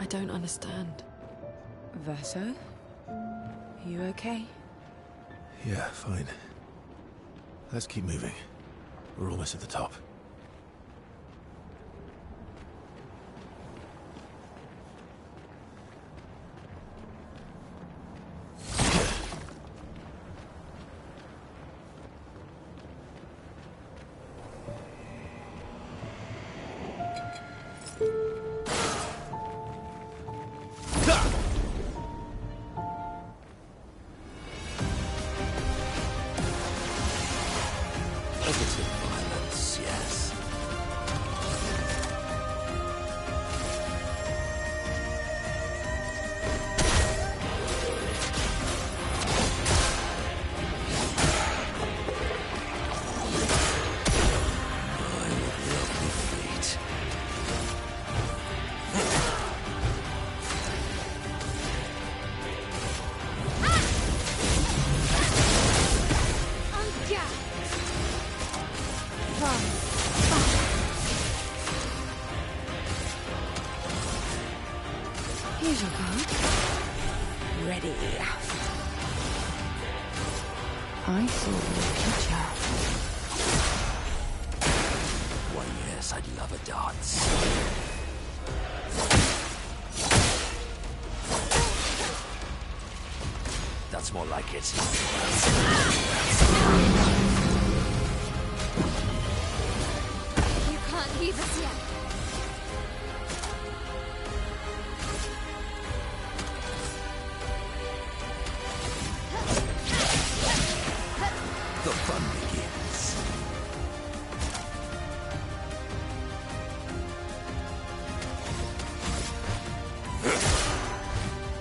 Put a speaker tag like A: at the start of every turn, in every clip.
A: don't understand.
B: Verso? You okay?
C: Yeah, fine. Let's keep moving. We're almost at the top.
B: Here's your gun. Ready. I saw your future.
D: Why, yes, I'd love a dance. That's more like it.
E: You can't leave us yet.
D: The fun begins.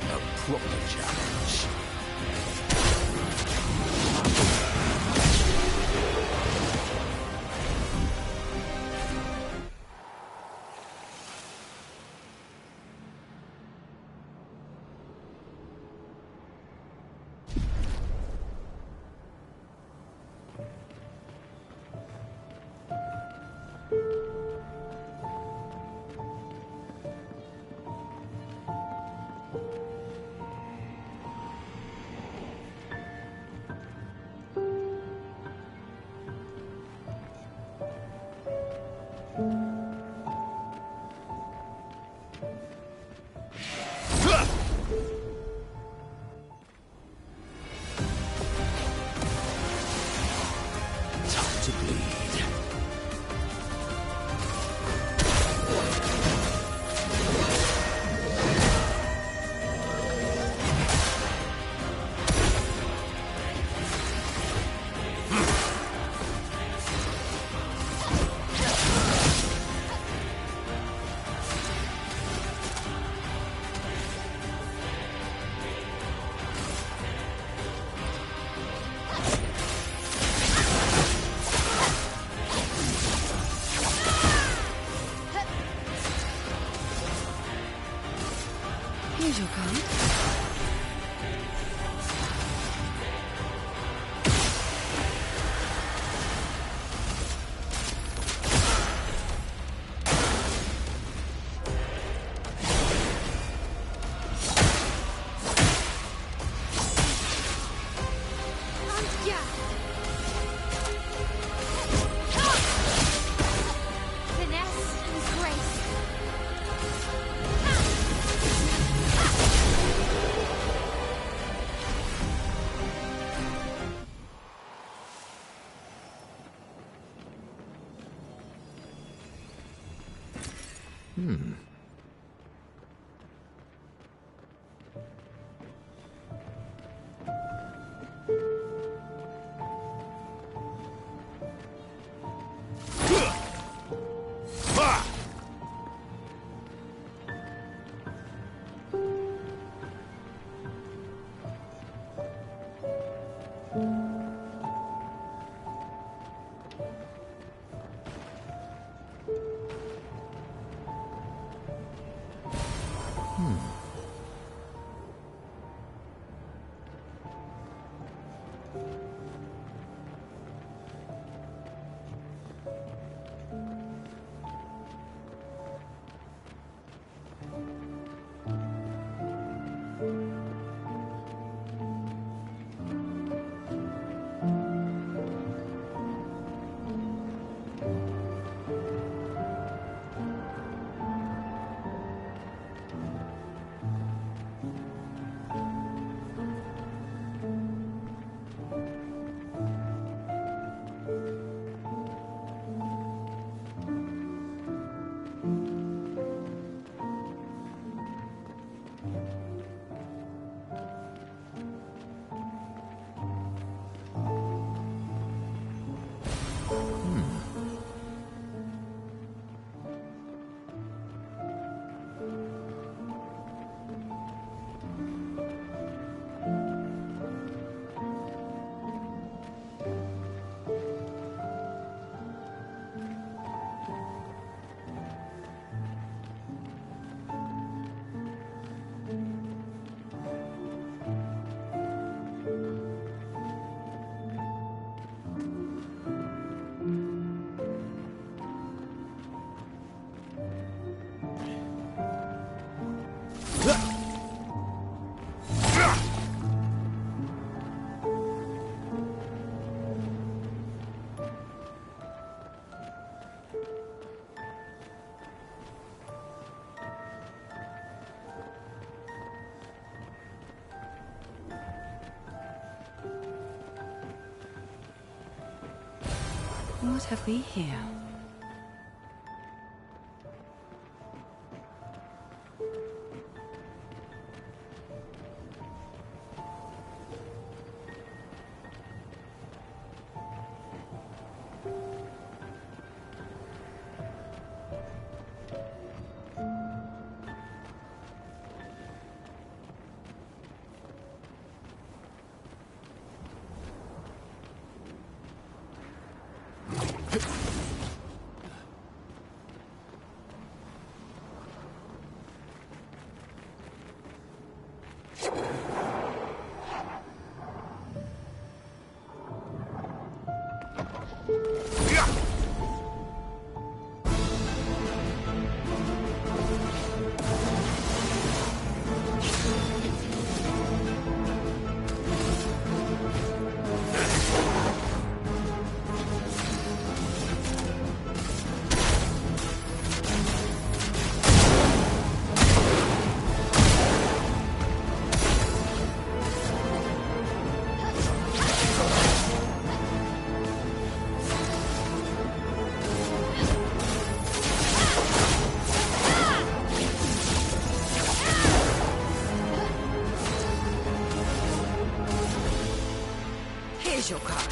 D: A proper challenge.
B: Here's your gun. What have we here? Here's your card.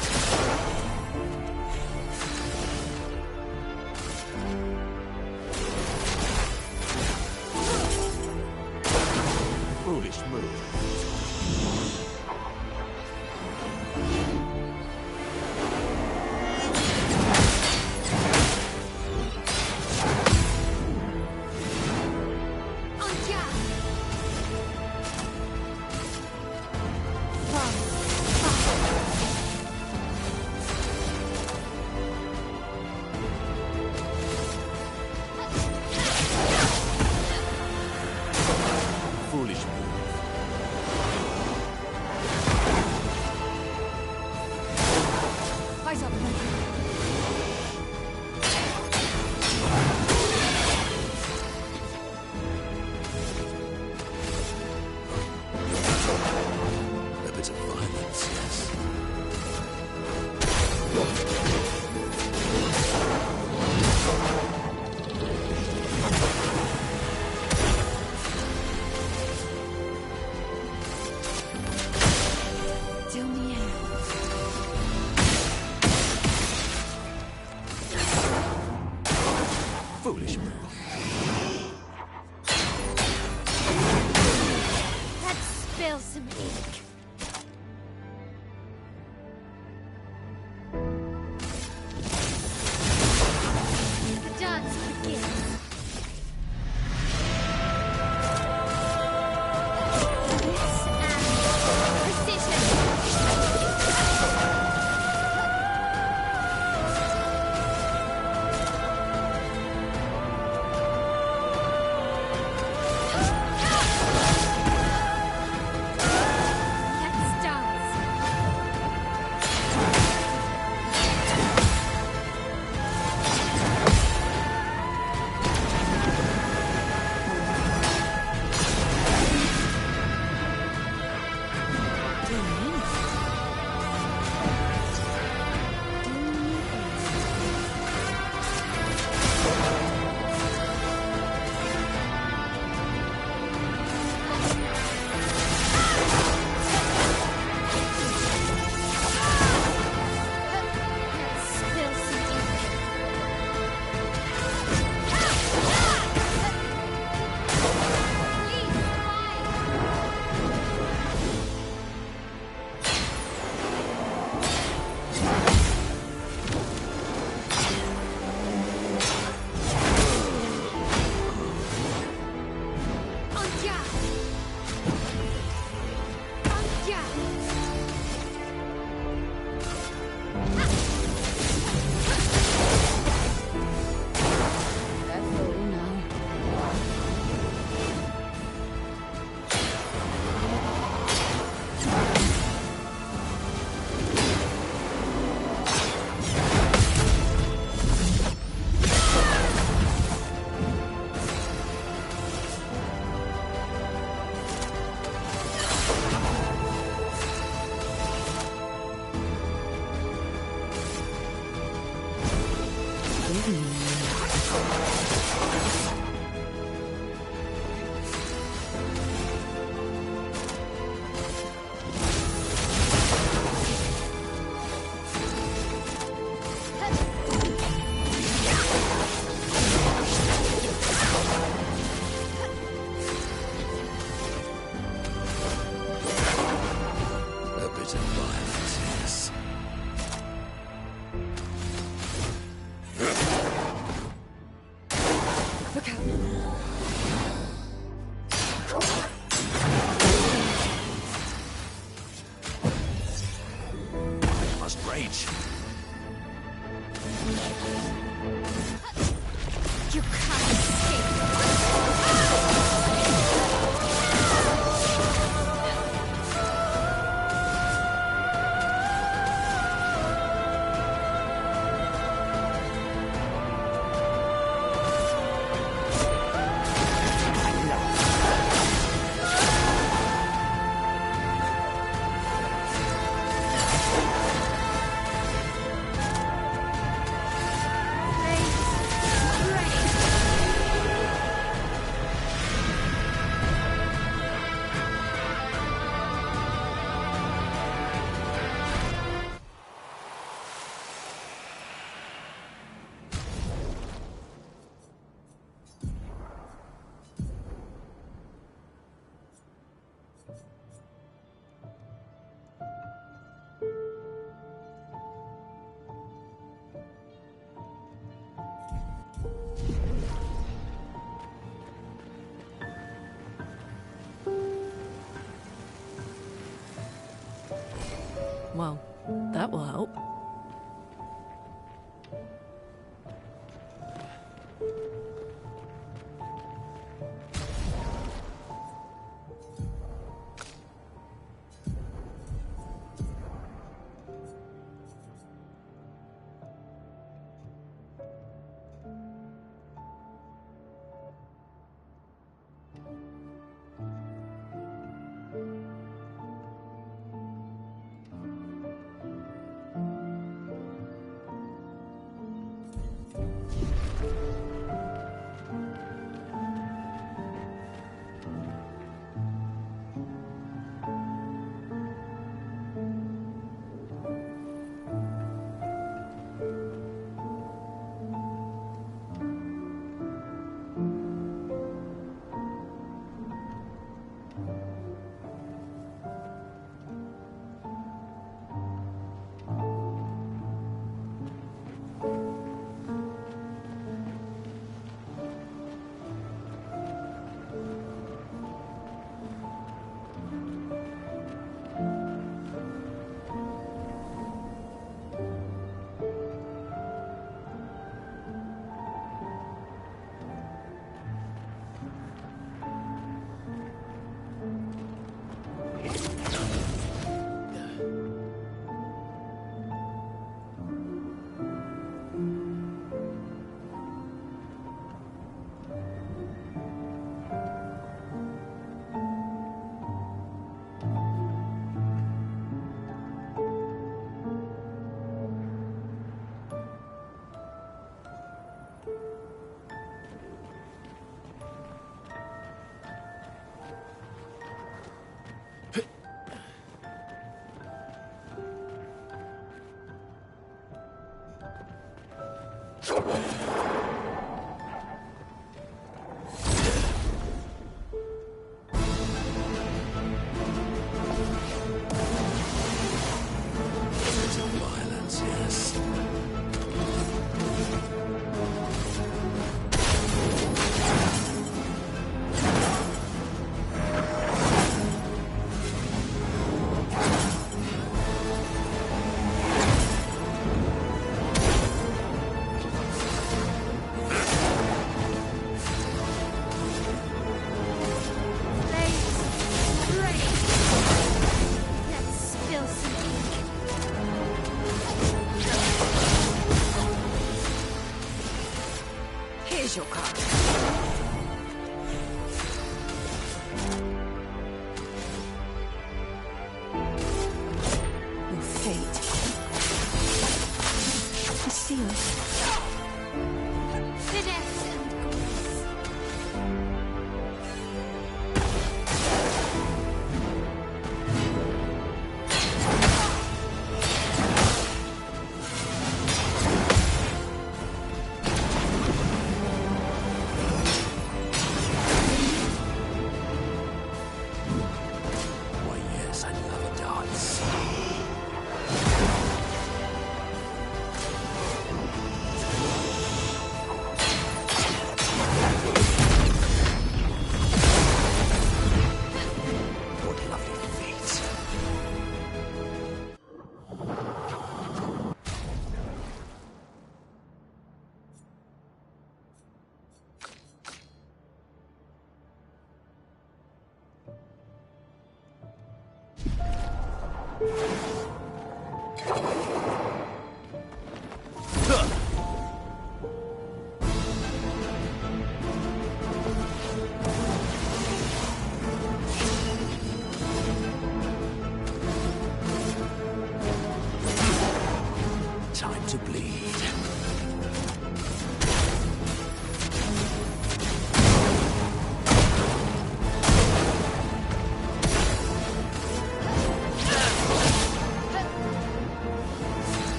D: Foolish move. Foolish move.
A: Let's spill some ink. The dance begins. Yes, and precision.
D: Must rage.
A: You can't escape.
E: Well, that will help.
D: Time to bleed.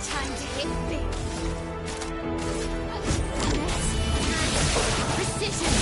A: Time to hit big. Precision.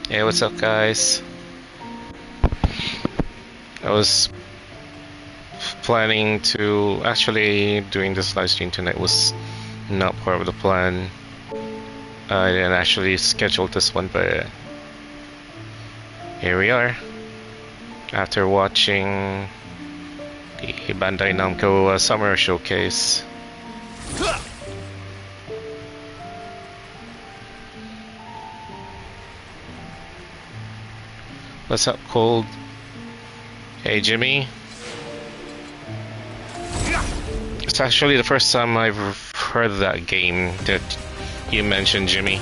F: Hey, what's up, guys? I was planning to actually doing this live stream tonight was not part of the plan. I didn't actually schedule this one, but here we are. After watching the Bandai Namco Summer Showcase. What's up, Cold? Hey, Jimmy. It's actually the first time I've heard of that game that you mentioned, Jimmy.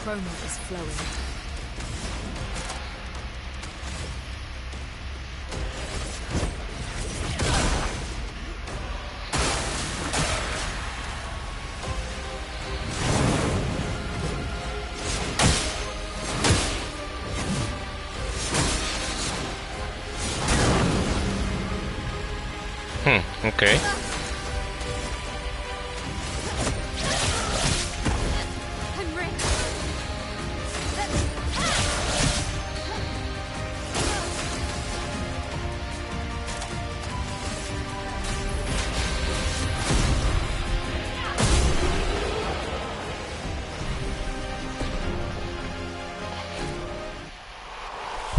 B: Chroma is flowing.
F: Okay.
A: I'm ready.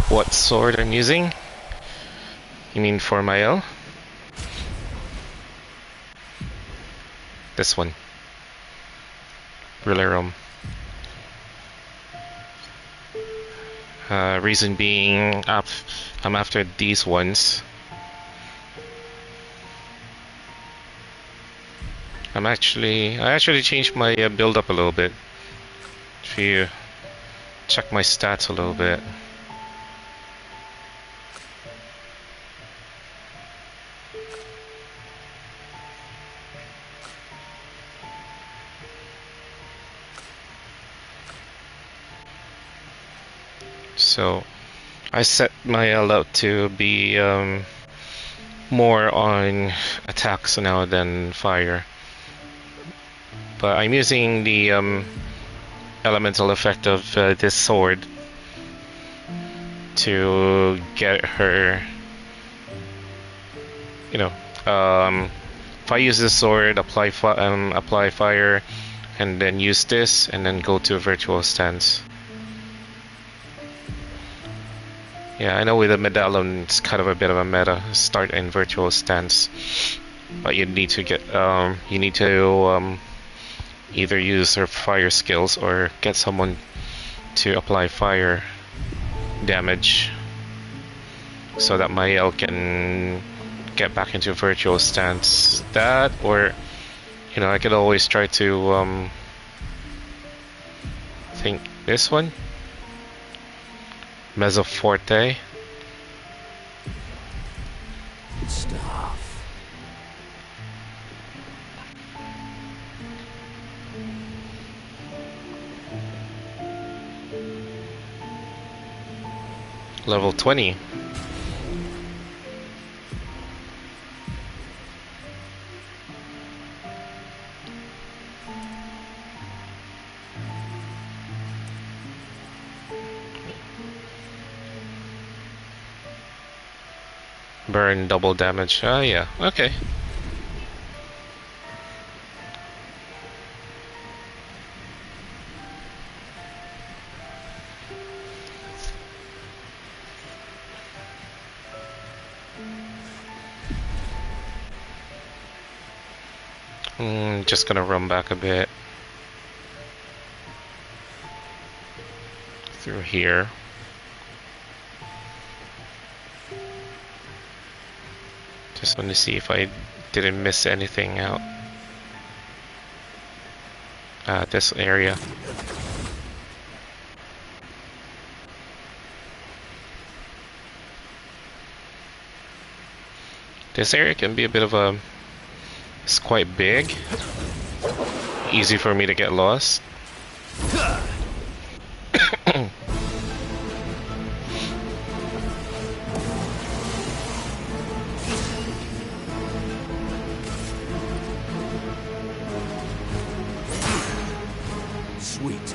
F: What sword I'm using? You mean for my L? This one. Rilerum. Reason being, I'm after these ones. I actually changed my build up a little bit. If you check my stats a little bit. So I set my L out to be more on attacks now than fire. But I'm using the elemental effect of this sword to get her, you know, if I use this sword, apply fire, and then use this, and then go to a virtual stance. Yeah, I know with the medallion it's kind of a bit of a meta. Start in virtual stance, but you need to get either use her fire skills or get someone to apply fire damage so that my L can get back into virtual stance. That, or you know, I could always try to I think this one, Mezzoforte.
D: Stuff.
F: Level 20. Burn double damage. Ah, yeah. Okay. Just gonna run back a bit through here. Just want to see if I didn't miss anything out. This area. This area can be a bit of a... It's quite big. Easy for me to get lost.
D: Sweet.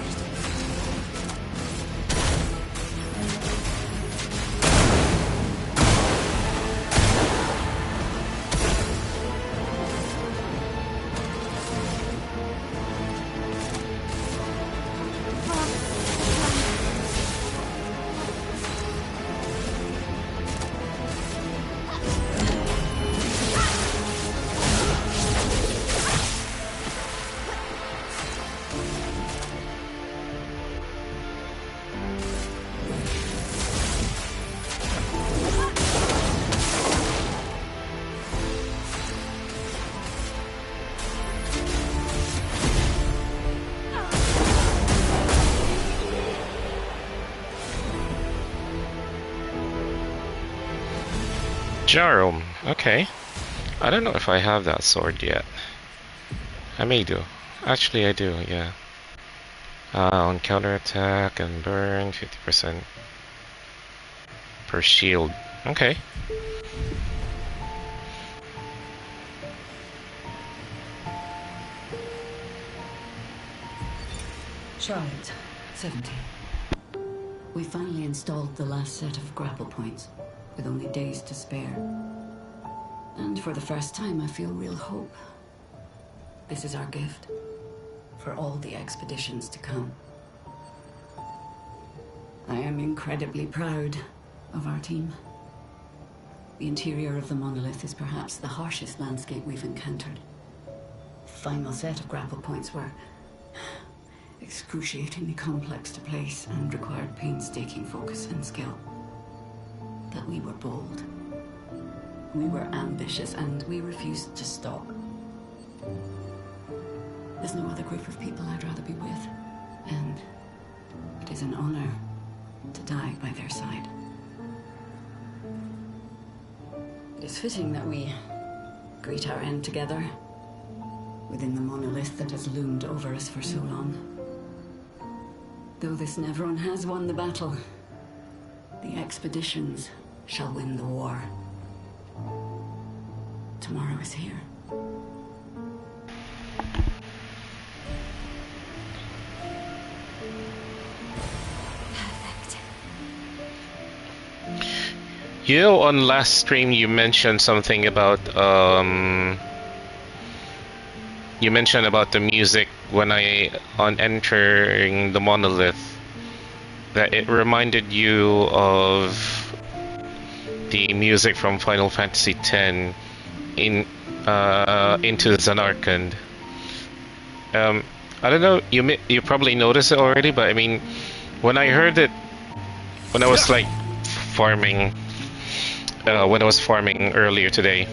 F: Jarum. Okay. I don't know if I have that sword yet. I may do. Actually, I do, yeah. On counterattack and burn, 50% per shield. Okay.
G: Charlotte, 70. We finally installed the last set of grapple points, with only days to spare. And for the first time, I feel real hope. This is our gift for all the expeditions to come. I am incredibly proud of our team. The interior of the monolith is perhaps the harshest landscape we've encountered. The final set of grapple points were excruciatingly complex to place and required painstaking focus and skill. But we were bold. We were ambitious, and we refused to stop. There's no other group of people I'd rather be with, and it is an honor to die by their side. It is fitting that we greet our end together within the monolith that has loomed over us for so long. Though this Nevron has won the battle, the expeditions shall win the war. Tomorrow is here.
A: Perfect.
F: You know, on last stream you mentioned something about the music when on entering the monolith, that it reminded you of the music from Final Fantasy X into Zanarkand. I don't know, you probably noticed it already, but I mean, when I heard it, when I was like farming, earlier today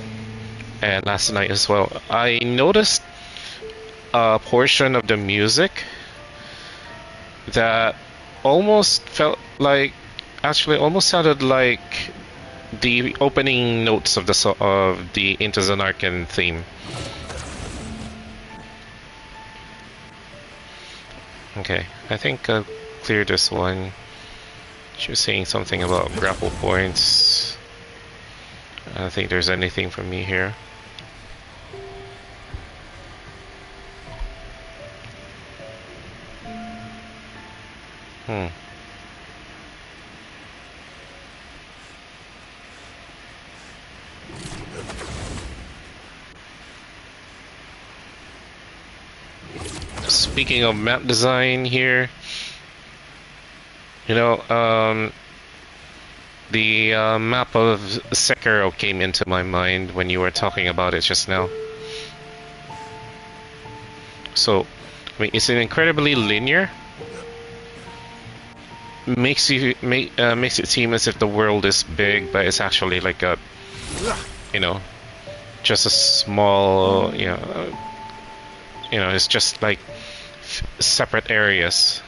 F: and last night as well, I noticed a portion of the music that almost felt like, actually almost sounded like the opening notes of the Into Zanarkand theme. Okay, I think I'll clear this one. She was saying something about grapple points. I don't think there's anything from me here. Speaking of map design here, you know, the map of Sekiro came into my mind when you were talking about it just now. So, I mean, it's an incredibly linear. Makes it seem as if the world is big, but it's actually like a, you know, just a small, it's just like separate areas.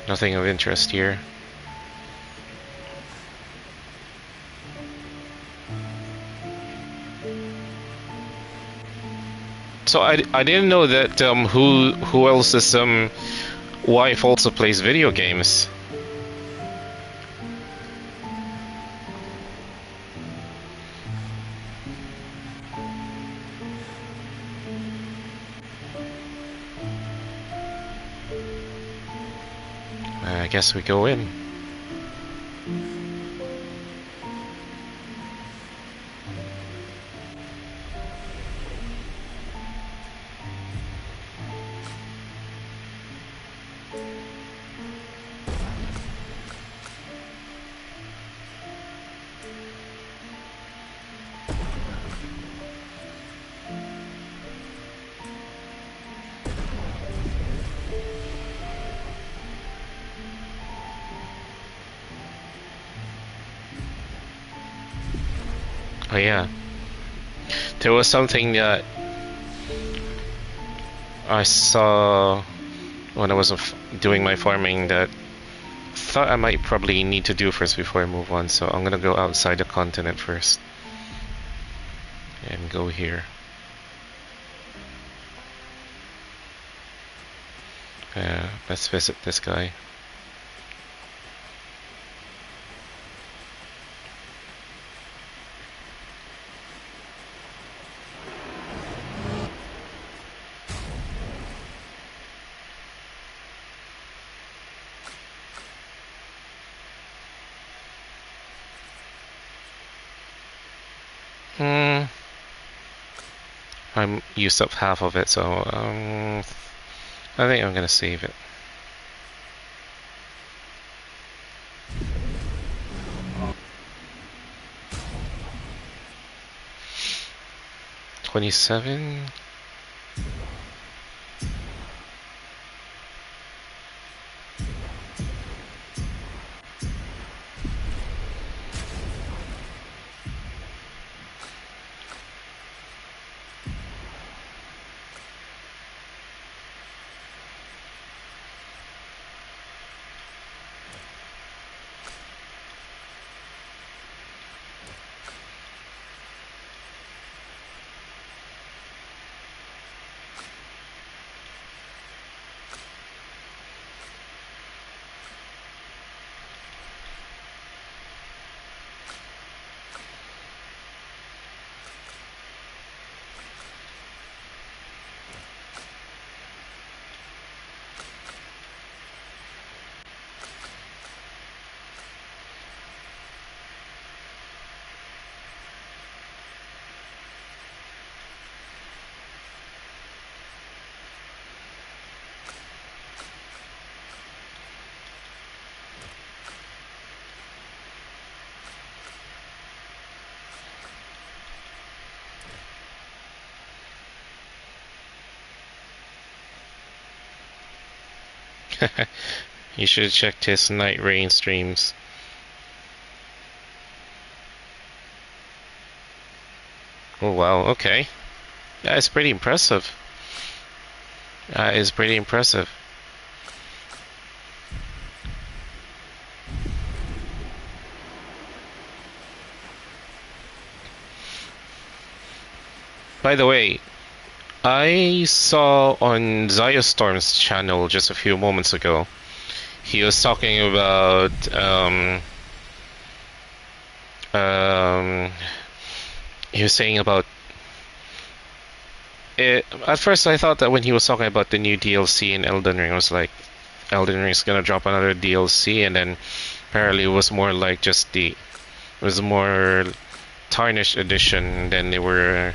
F: Nothing of interest here. So I didn't know that who else's wife also plays video games. I guess we go in. Oh yeah, there was something that I saw when I was doing my farming that I thought I might probably need to do first before I move on, so I'm gonna go outside the continent first and go here. Let's visit this guy. I'm used up half of it, so I think I'm gonna save it. $27. You should have checked his Night Rain streams. Oh wow, okay. That is pretty impressive. That is pretty impressive. By the way, I saw on Ziostorm's channel just a few moments ago, he was talking about he was saying about it. At first I thought that when he was talking about the new DLC in Elden Ring, I was like, Elden Ring's gonna drop another DLC, and then apparently it was more like just it was more tarnished edition than they were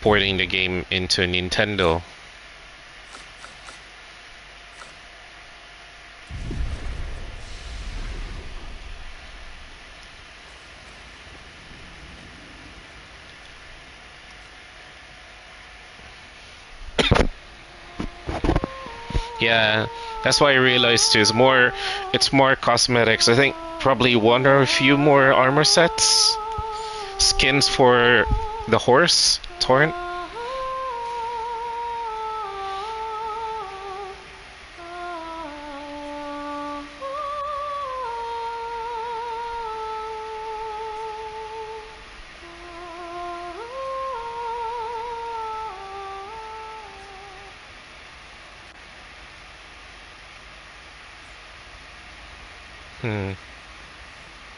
F: porting the game into Nintendo. Yeah, that's why I realized too. It's more cosmetics. I think probably one or a few more armor sets, skins for the horse, Torrent.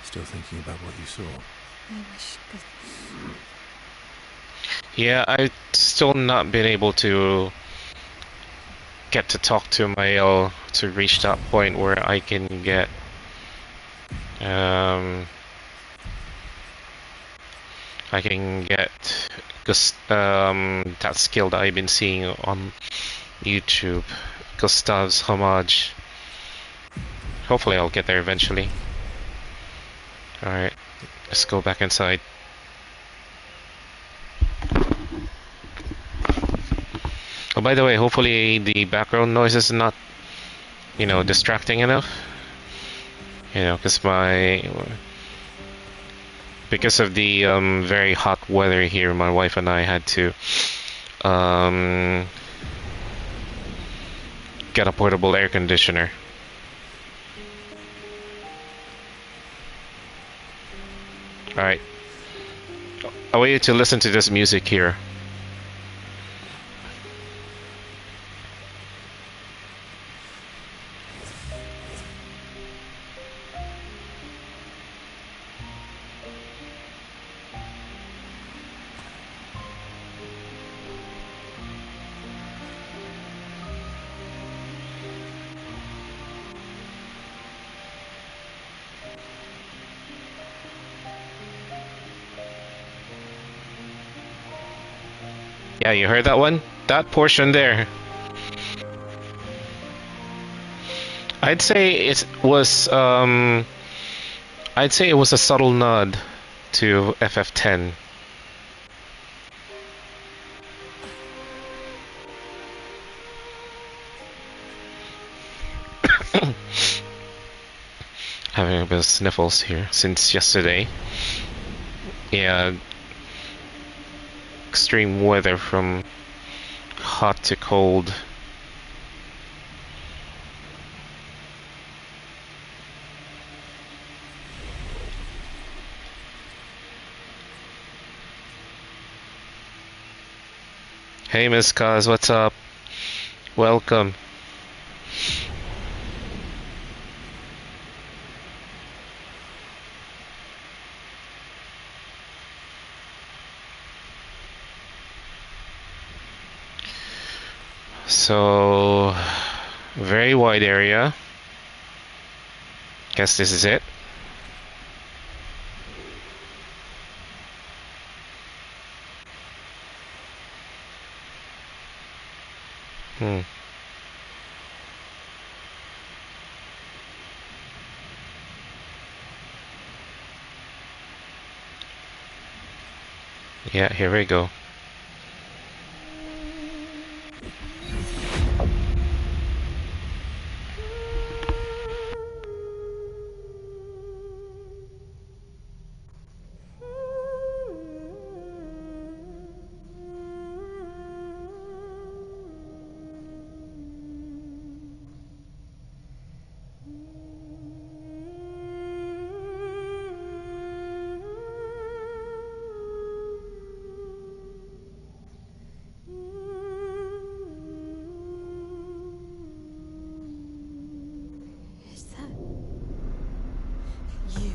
C: Still thinking about what you saw?
B: I wish.
F: Yeah, I've still not been able to get to talk to Mael to reach that point where I can get that skill that I've been seeing on YouTube, Gustav's Homage. Hopefully I'll get there eventually. Alright, let's go back inside. Oh, by the way, hopefully the background noise is not, distracting enough. Because of the very hot weather here, my wife and I had to get a portable air conditioner. Alright. I want you to listen to this music here. Yeah, you heard that one? That portion there. I'd say it was a subtle nod to FF10. Having a bit of sniffles here since yesterday. Yeah, extreme weather from hot to cold. Hey Miss Kaz, what's up? Welcome. So, very wide area. Guess this is it. Yeah, here we go.
A: Is that you?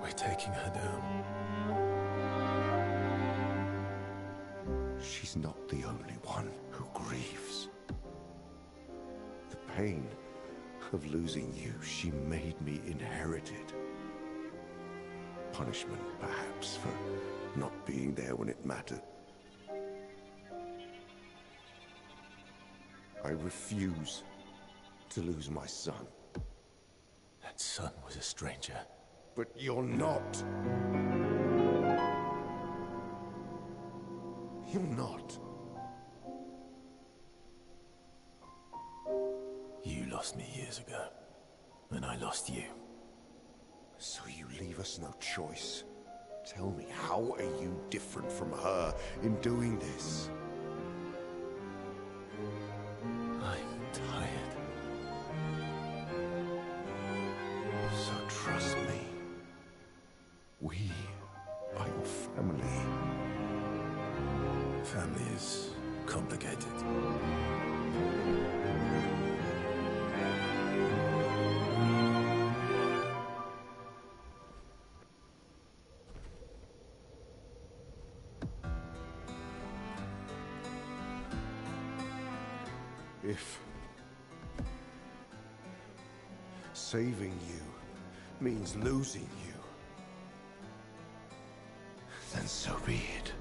C: We're taking her down.
H: She's not the only one who grieves. The pain of losing you, she made me inherited. Punishment, perhaps, for not being there when it mattered. I refuse to lose my son.
C: That son was a stranger.
H: But you're not. You're not.
C: You lost me years ago, and I lost you.
H: So you leave us no choice. Tell me, how are you different from her in doing this?
C: I'm tired.
H: So trust me. We are your family.
C: Family is complicated.
H: If saving you means losing you, then so be it.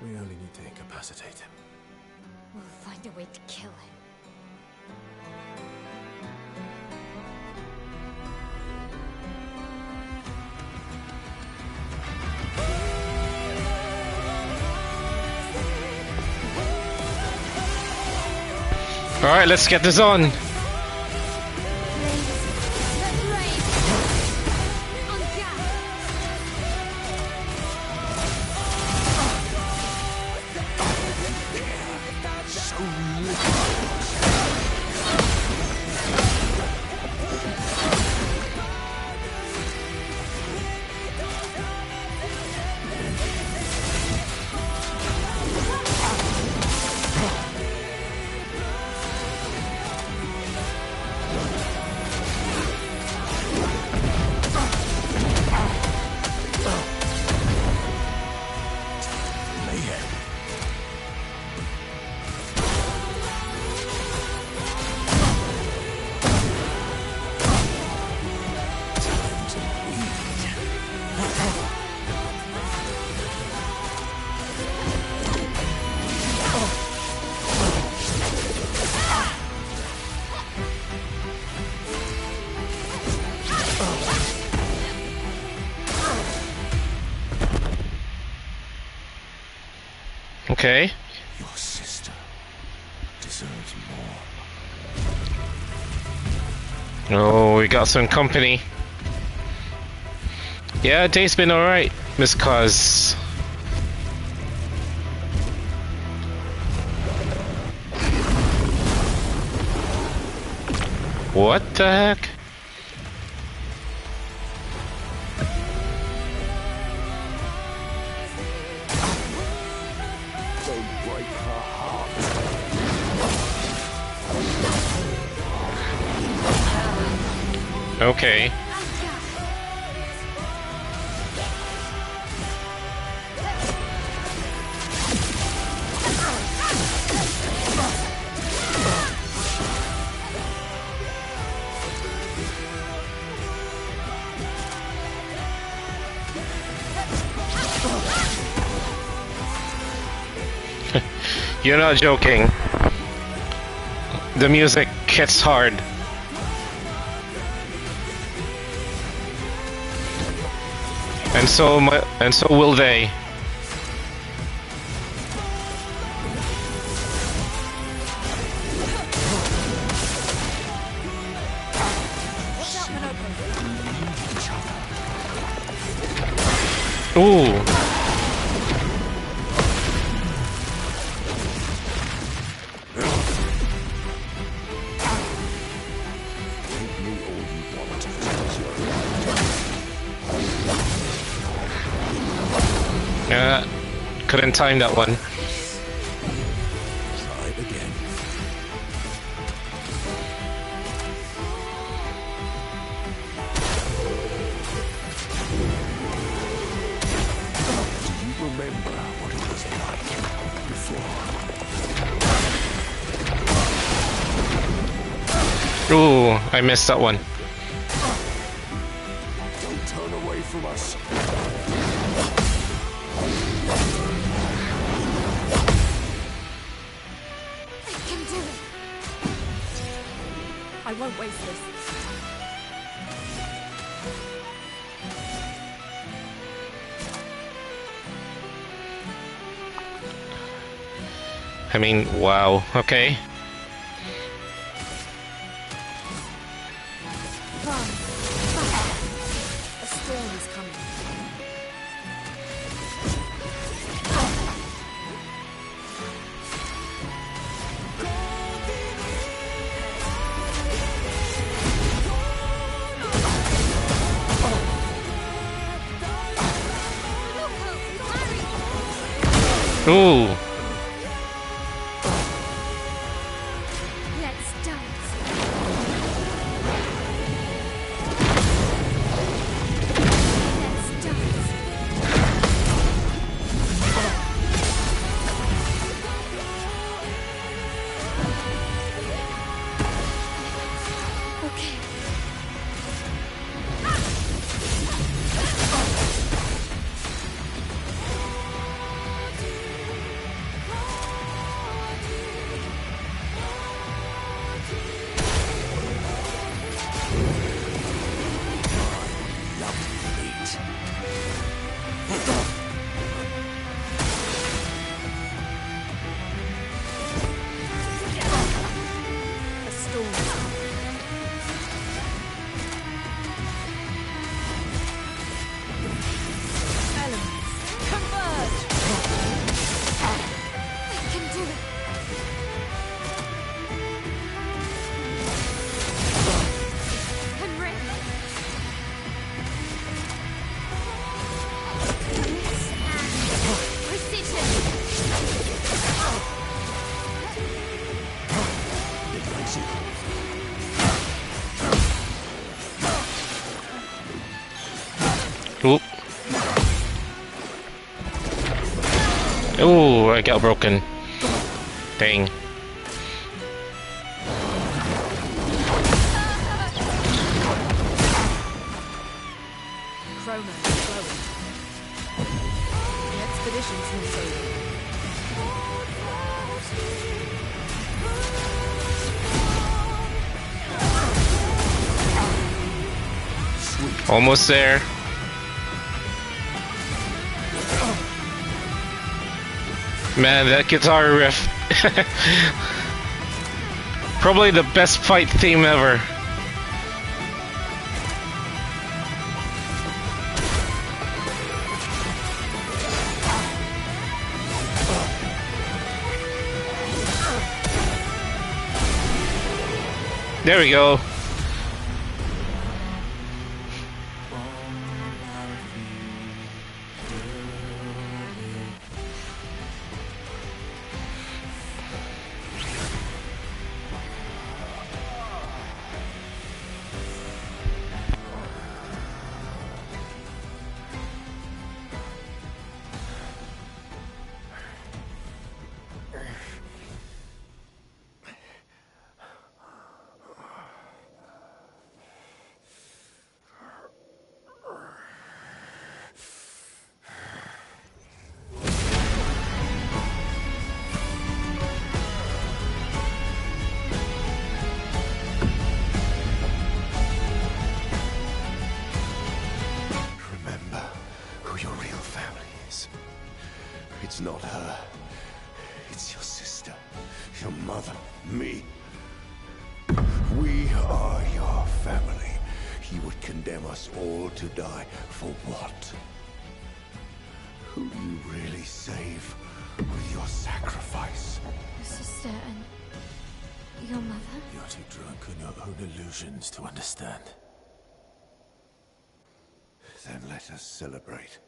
C: We only need to incapacitate him.
A: We'll find a way to kill him.
F: Alright, let's get this on. Okay.
H: Your sister deserves more.
F: Oh, we got some company. Yeah, day's been alright, Miss Cause. What the heck?
H: Don't break her heart.
F: Okay. You're not joking. The music hits hard. And so will they. Ooh. Couldn't time that one.
H: Try it again. Do you remember what it was like before?
F: Ooh, I missed that one.
H: Don't turn away from us.
E: I won't waste this.
F: I mean, wow, okay.
E: A storm is coming.
F: Ooh.
A: Let's dance. Let's dance. Okay.
E: A storm is coming. Elements, converge!
A: I can do it. I'm ready. Pace and precision.
F: Ooh. Ooh, I got broken. Dang.
E: Chrono is flowing. The expedition's not over.
F: Almost there. Man, that guitar riff. Probably the best fight theme ever. There we go.
H: It's not her. It's your sister, your mother, me. We are your family. He would condemn us all to die. For what? Who do you really save with your sacrifice?
A: Your sister and your mother?
C: You're too drunk on your own illusions to understand.
H: Then let us celebrate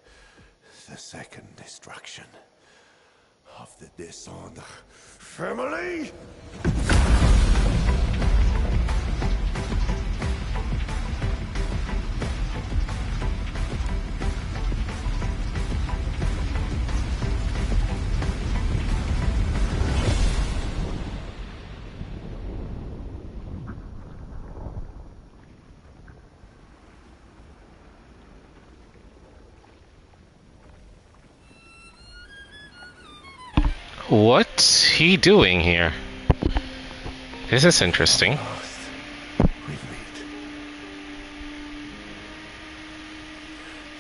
H: the second destruction of the Descendre family!
F: What's he doing here? This is interesting.
H: We meet.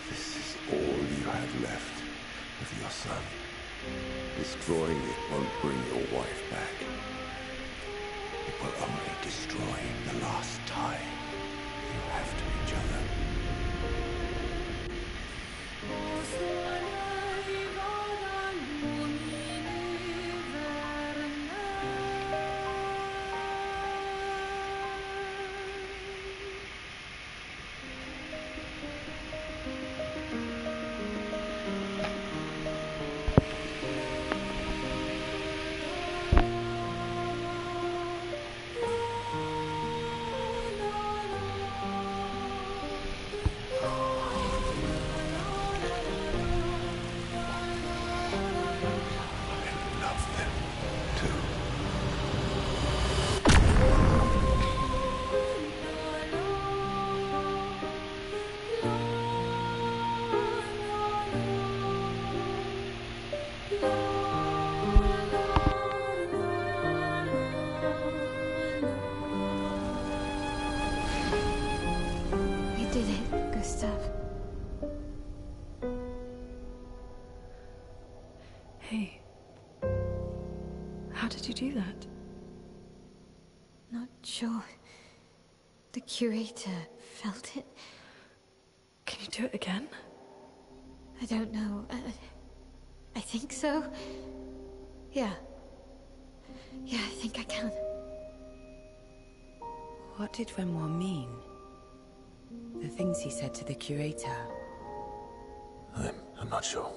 H: This is all you have left of your son. Destroying it won't bring your wife back. It will only destroy the last tie you have to each other.
B: Hey, how did you do that?
A: Not sure. The curator felt it.
B: Can you do it again?
A: I don't know. I think so. Yeah. Yeah, I think I can.
B: What did Renoir mean? The things he said to the curator?
C: I'm not sure.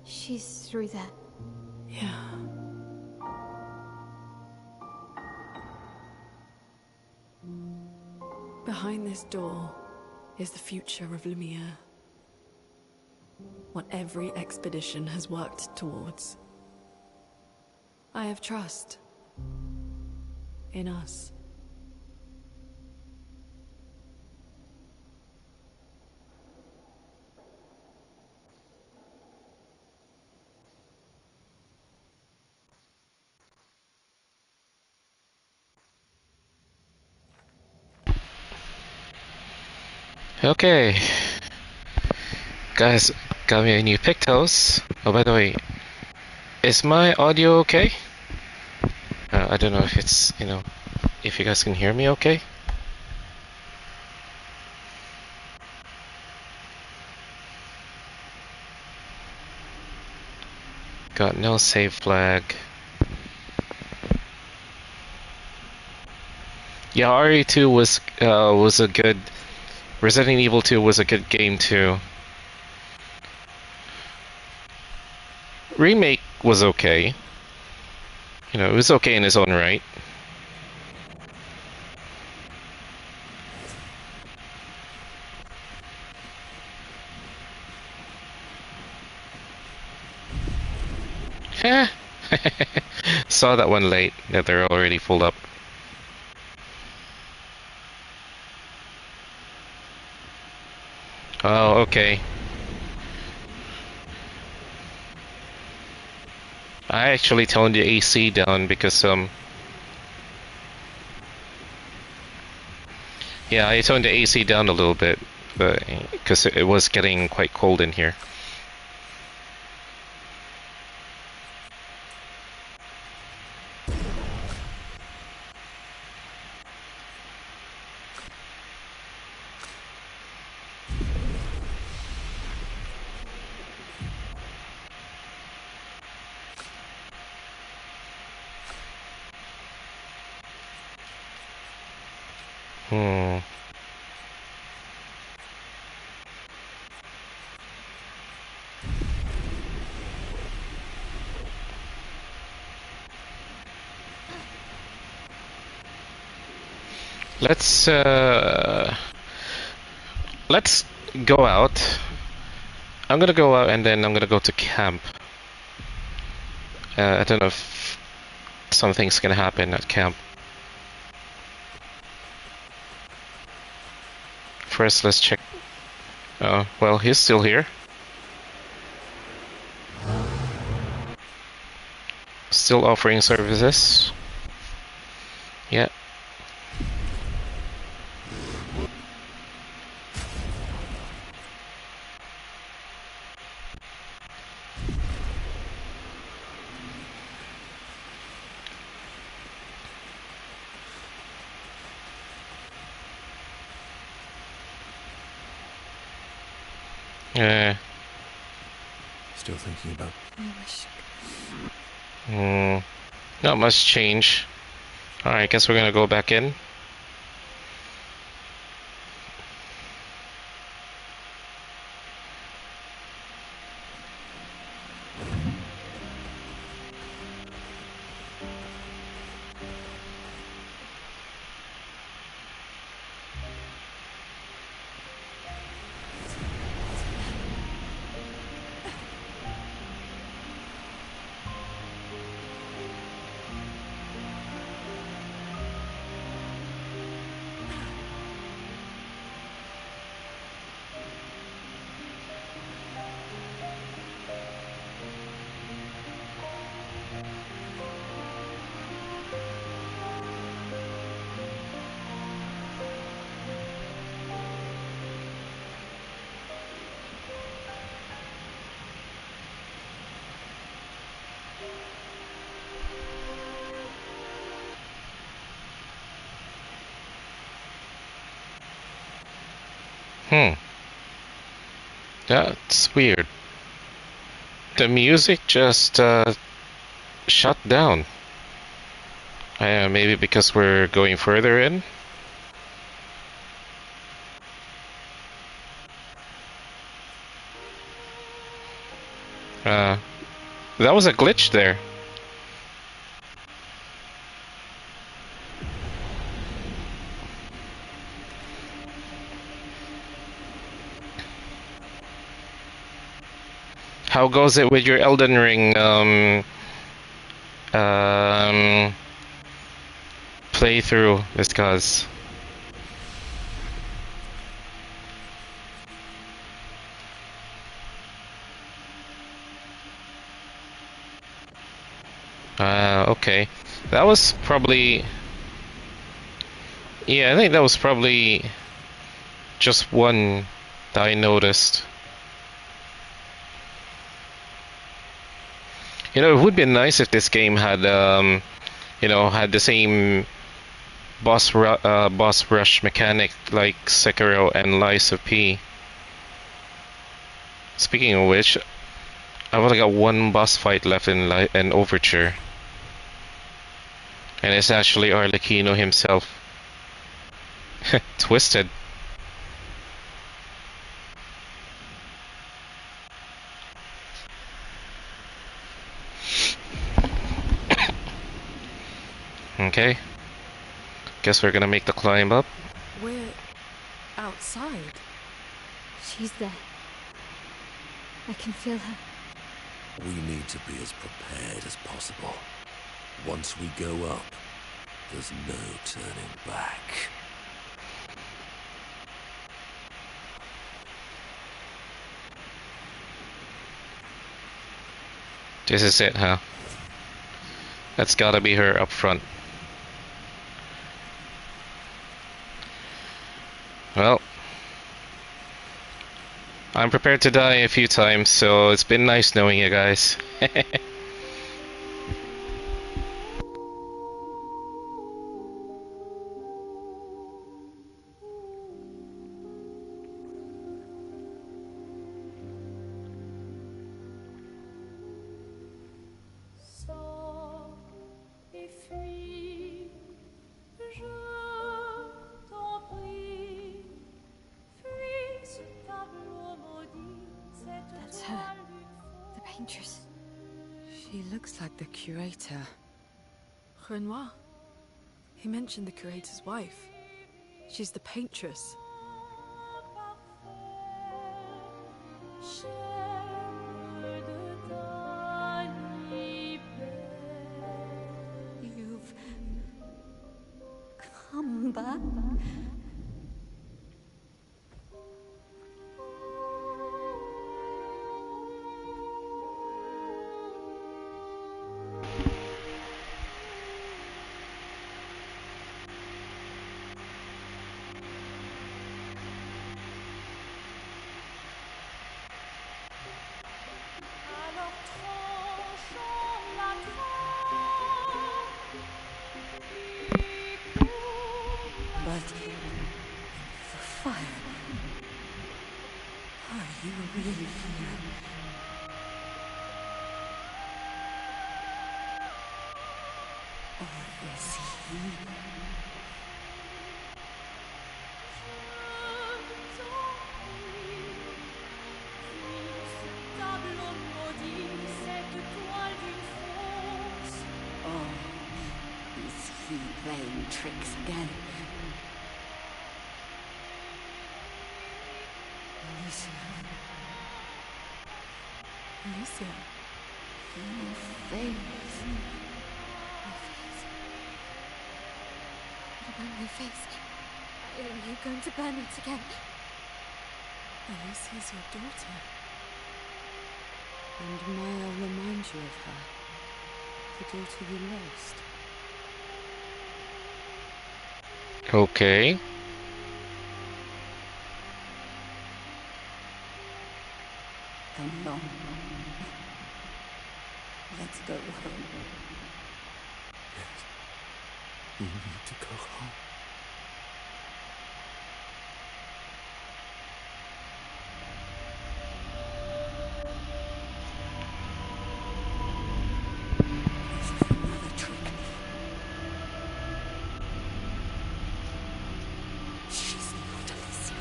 A: She's through that.
B: Yeah. Behind this door is the future of Lumiere. What every expedition has worked towards. I have trust in us.
F: Okay. Guys, got me a new pictos. Oh, by the way, is my audio okay? I don't know if it's, if you guys can hear me okay. Got no save flag. Yeah, RE2 was a good. Resident Evil 2 was a good game too. Remake was okay. It was okay in its own right. Saw that one late, that they're already full up. Oh, okay. I actually toned the AC down because yeah, I toned the AC down a little bit, but because it was getting quite cold in here. Let's go out. I'm gonna go out and then I'm gonna go to camp. I don't know if something's gonna happen at camp. First, let's check. Oh, well, he's still here. Still offering services. Yeah.
C: Still thinking about.
F: Not much change. Alright, guess we're gonna go back in. That's weird. The music just shut down. Maybe because we're going further in? That was a glitch there. How goes it with your Elden Ring playthrough, Miss Cuz? Okay. That was probably... Yeah, I think that was probably just one that I noticed. You know, it would be nice if this game had, you know, had the same boss rush mechanic like Sekiro and Lies of P. Speaking of which, I've only got one boss fight left in Overture, and it's actually Arlecchino himself. Twisted. Okay. Guess we're gonna make the climb up.
E: We're outside.
A: She's there. I can feel her.
D: We need to be as prepared as possible. Once we go up, there's no turning back.
F: This is it, huh? That's gotta be her up front. Well, I'm prepared to die a few times, so it's been nice knowing you guys.
A: That's her. The Paintress.
B: She looks like the curator.
E: Renoir. He mentioned the curator's wife. She's the Paintress.
A: You've come back. But the fire. Are you really here? Or is he? Oh, is he playing tricks again? Alicia.
E: Alicia.
A: Your face. My face. What about my face? Are you going to burn it again?
E: Alicia's your daughter.
B: And may I remind you of her? The daughter you lost.
F: Okay.
A: Come along. Let's go home.
H: We need to go home.
A: This is another trick. She's not Alicia.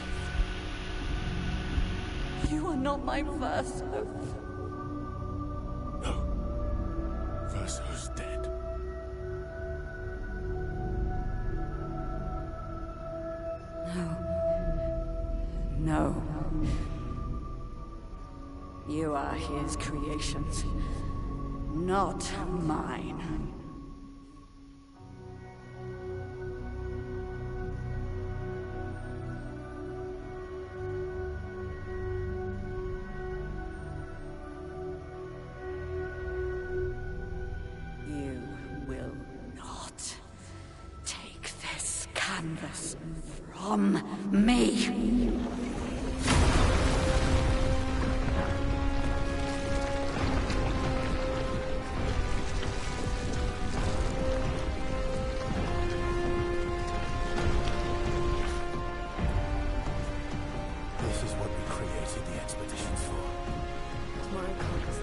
A: You are not my first hope.
H: No. Verso's dead.
A: No. You are his creations, not mine. You will not take this cancer.
G: canvas from me.
C: This is what we created the expeditions for.
E: Tomorrow comes.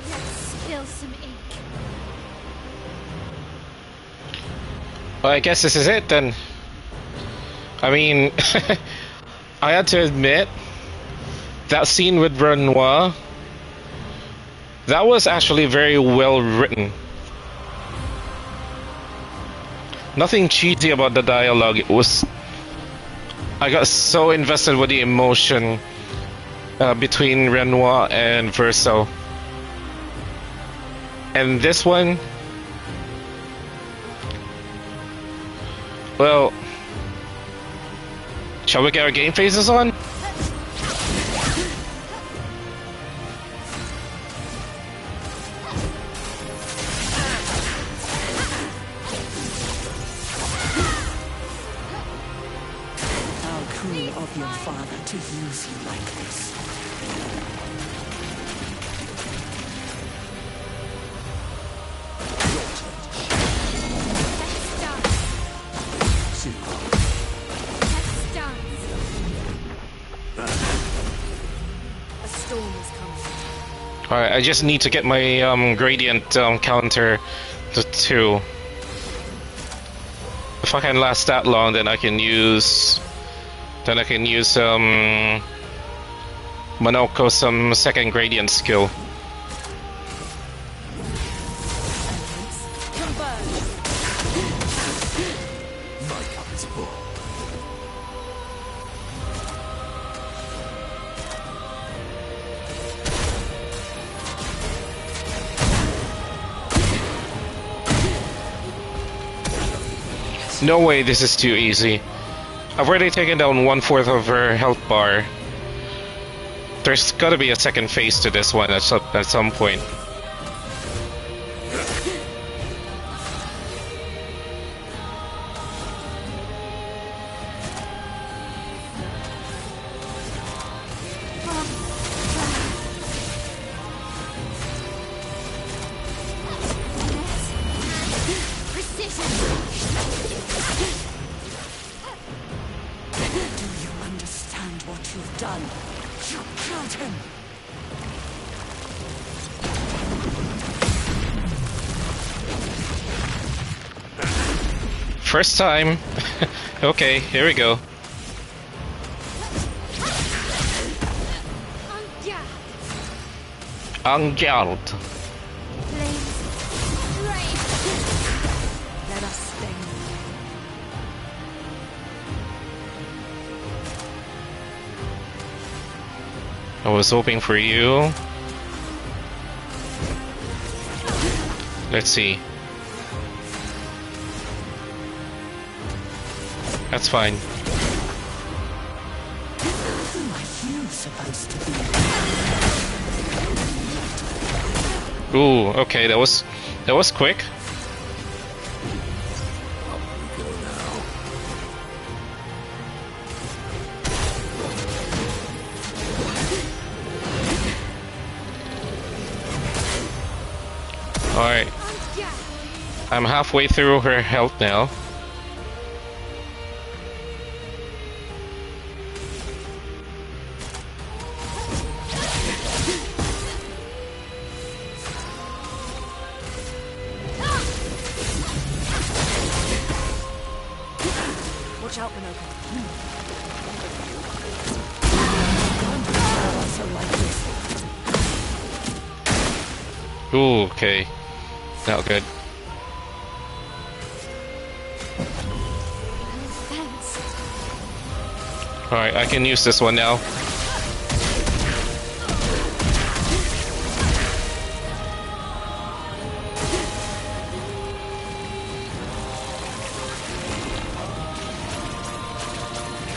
A: Let's spill some ink.
F: Well, I guess this is it then. I mean, I had to admit, that scene with Renoir, that was actually very well written. Nothing cheesy about the dialogue. It was, I got so invested with the emotion between Renoir and Verso. And this one, well, shall we get our game phases on?
G: How cruel of your father to use you like this.
E: A storm is coming.
F: Alright, I just need to get my gradient counter to 2. If I can last that long, then I can use Monoko second gradient skill.
E: Converge.
D: My cup is full.
F: No way this is too easy. I've already taken down 1/4 of her health bar. There's gotta be a second phase to this one at some point.
G: Do you understand what you've done? You killed him!
F: First time. Okay, here we go. En garde.
E: Let us stay.
F: I was hoping for you. Let's see. That's fine.
G: Who are you supposed to be?
F: Ooh, okay, that was quick.
D: Up we go now.
F: Alright. I'm halfway through her health now.
E: Watch out, Monoko.
F: Ooh, okay. Not good. Alright, I can use this one now.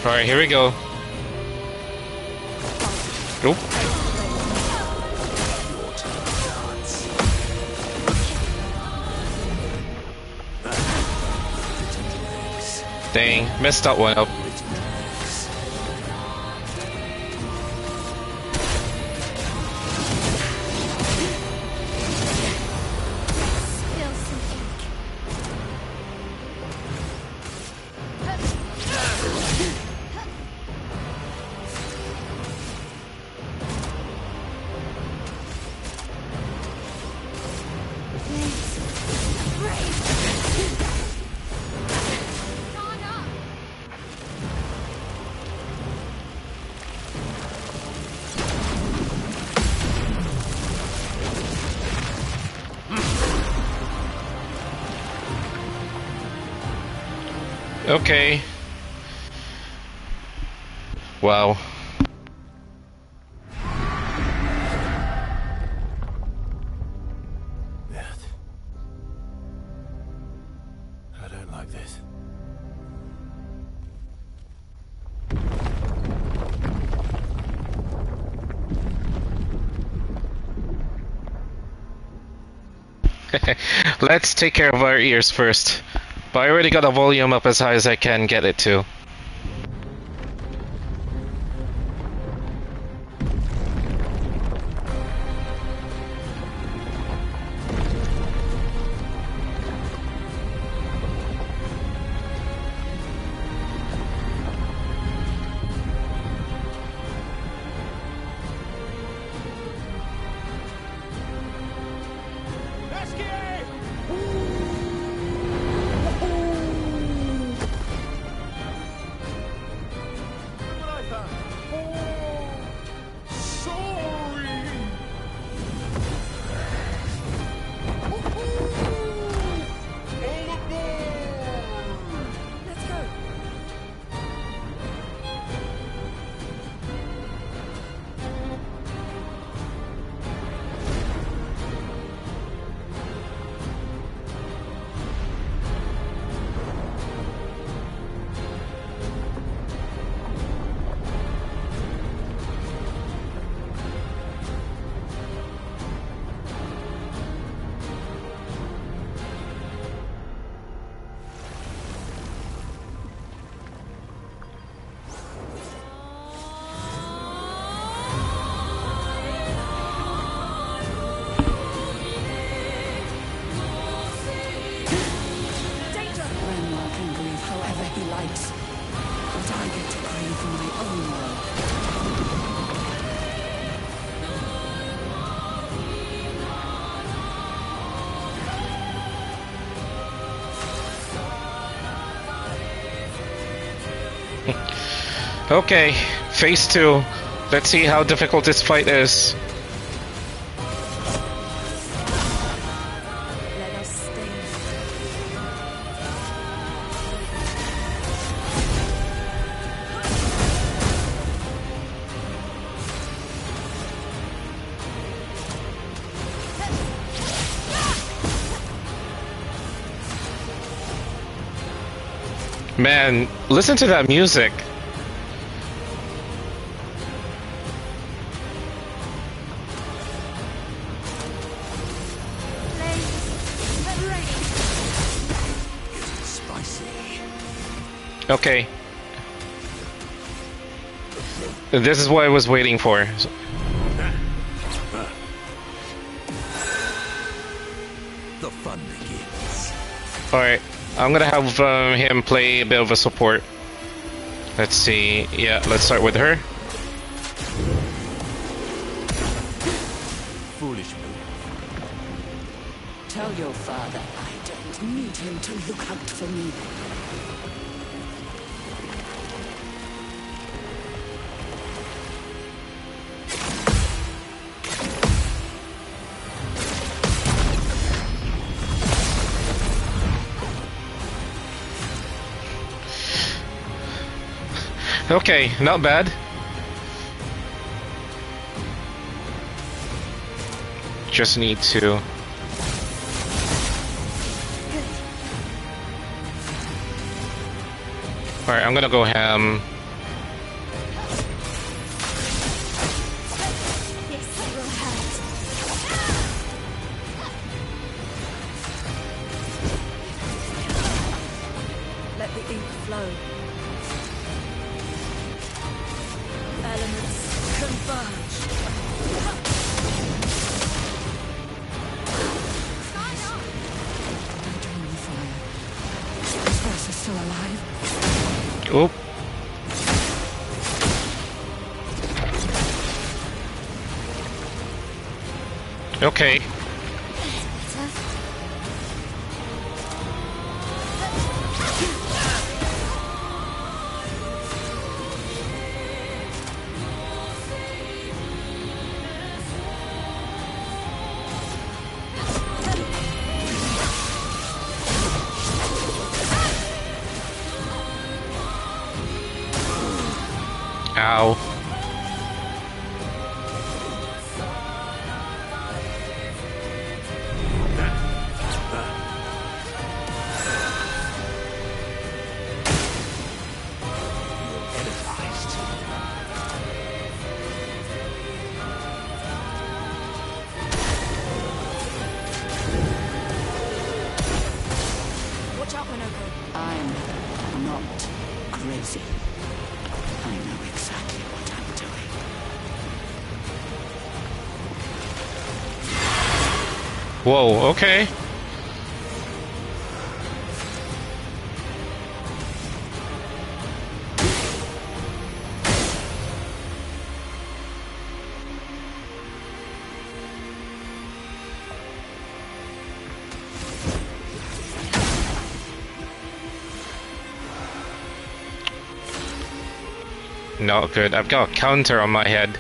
F: Alright, here we go. Oop. Dang, messed that one up. Okay. Wow.
C: I don't like this.
F: Let's take care of our ears first. But I already got the volume up as high as I can get it to. Okay, phase 2. Let's see how difficult this fight is.
E: Let us stay.
F: Man, listen to that music. Okay. This is what I was waiting for.
D: The fun begins.
F: Alright, I'm gonna have him play a bit of a support. Let's see. Yeah, let's start with her.
D: Foolish move.
G: Tell your father I don't need him to look out for me.
F: Okay, not bad. Just need to... Alright, I'm gonna go ham.
E: the ink flow. Elements converge.
G: Entering the fire. This verse is still alive.
F: Oh. Okay. Ow.
E: Watch out, Minoko.
G: I'm not crazy. I know exactly what I'm doing.
F: Whoa, okay. Not good. I've got a counter on my head.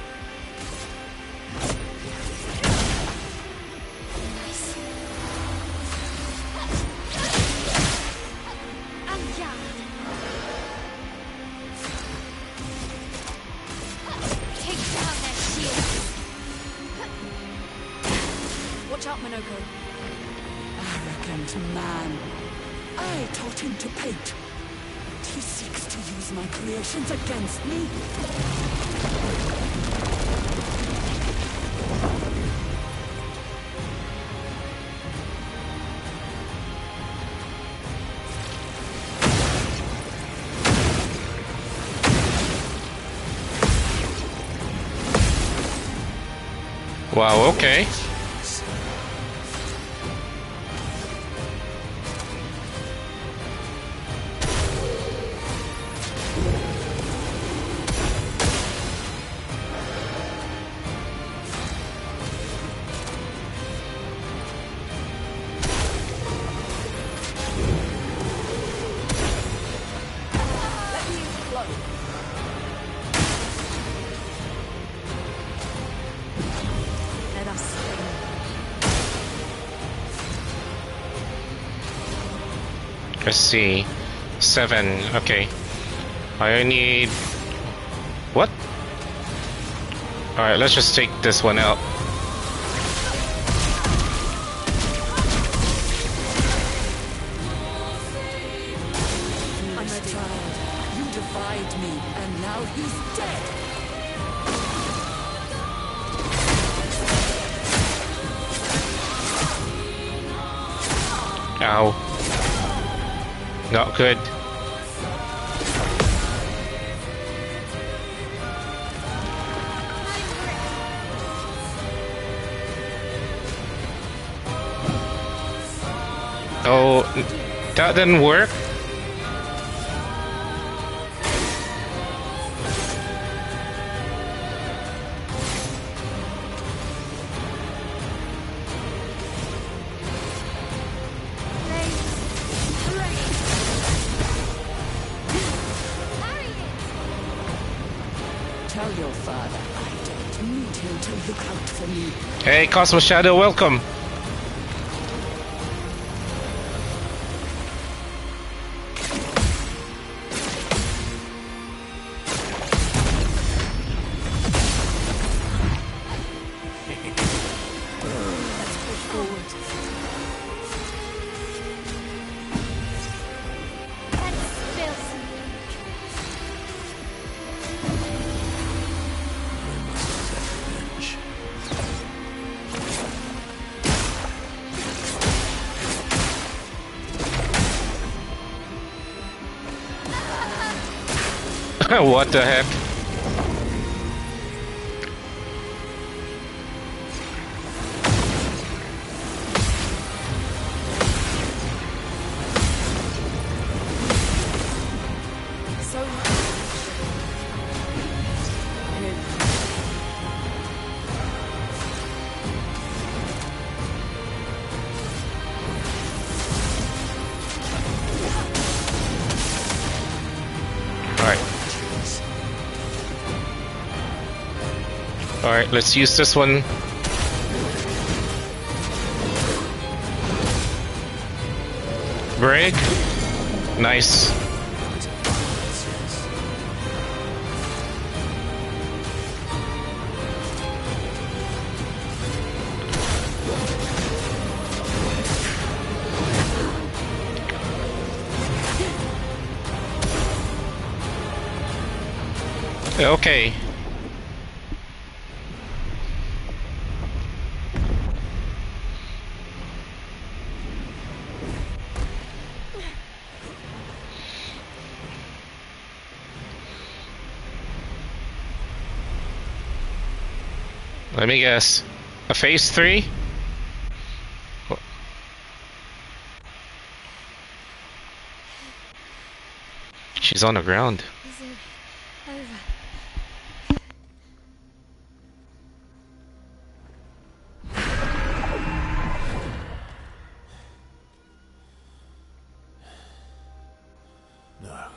E: Watch out, Minoko.
G: Arrogant man. I taught him to paint. He seeks to use my creations against me.
F: Wow, okay.
E: Let us spin.
F: Let's see. 7, okay. I need... What? Alright, let's just take this one out.
G: I'm a child. You defied me, and now he's dead.
F: Ow. Not good. Oh, that didn't work.
G: Tell your father I don't need him to look out for me.
F: Hey, Cosmo Shadow, welcome.
E: Let's push forward.
A: Let's spill some ink.
D: I must exact revenge.
F: What the heck?
E: So much.
F: Alright, let's use this one. Break. Nice. Okay. Let me guess. A phase 3? She's on the ground.
A: Is it over?
C: No.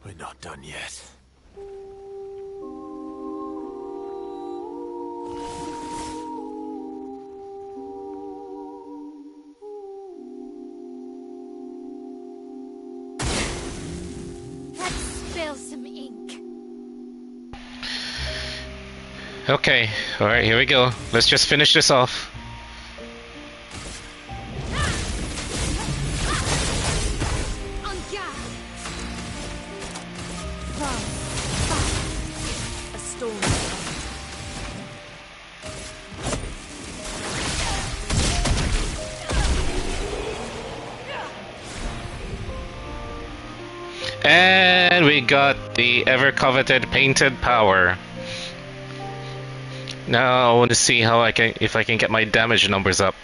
C: We're not done yet.
A: Some ink.
F: Okay, alright, here we go. Let's just finish this off.
E: A storm.
F: And we got the ever-coveted painted power. Now I want to see how if I can get my damage numbers up.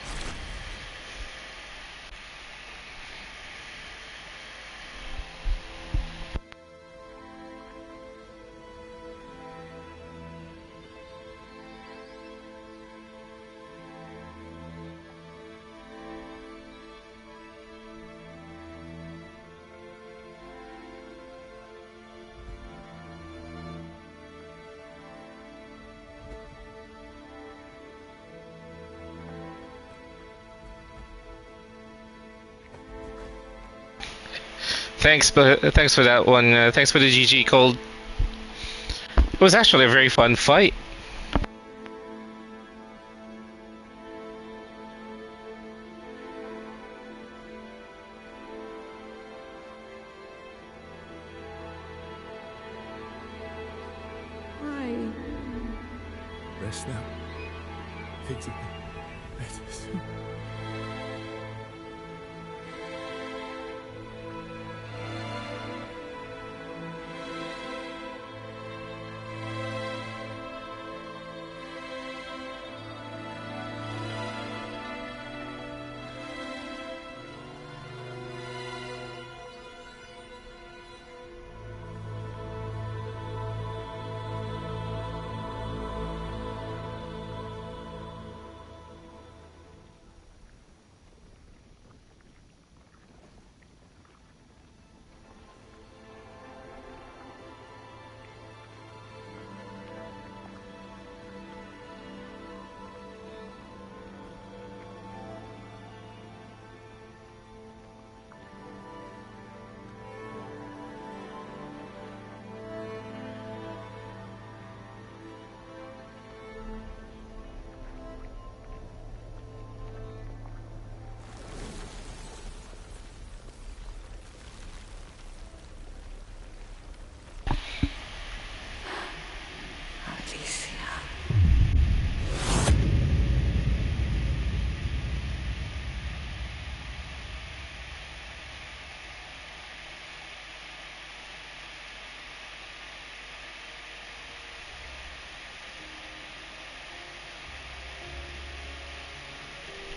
F: Thanks for that one. Thanks for the GG, Cold. It was actually a very fun fight.
E: Why?
C: Rest now. Things have been better soon.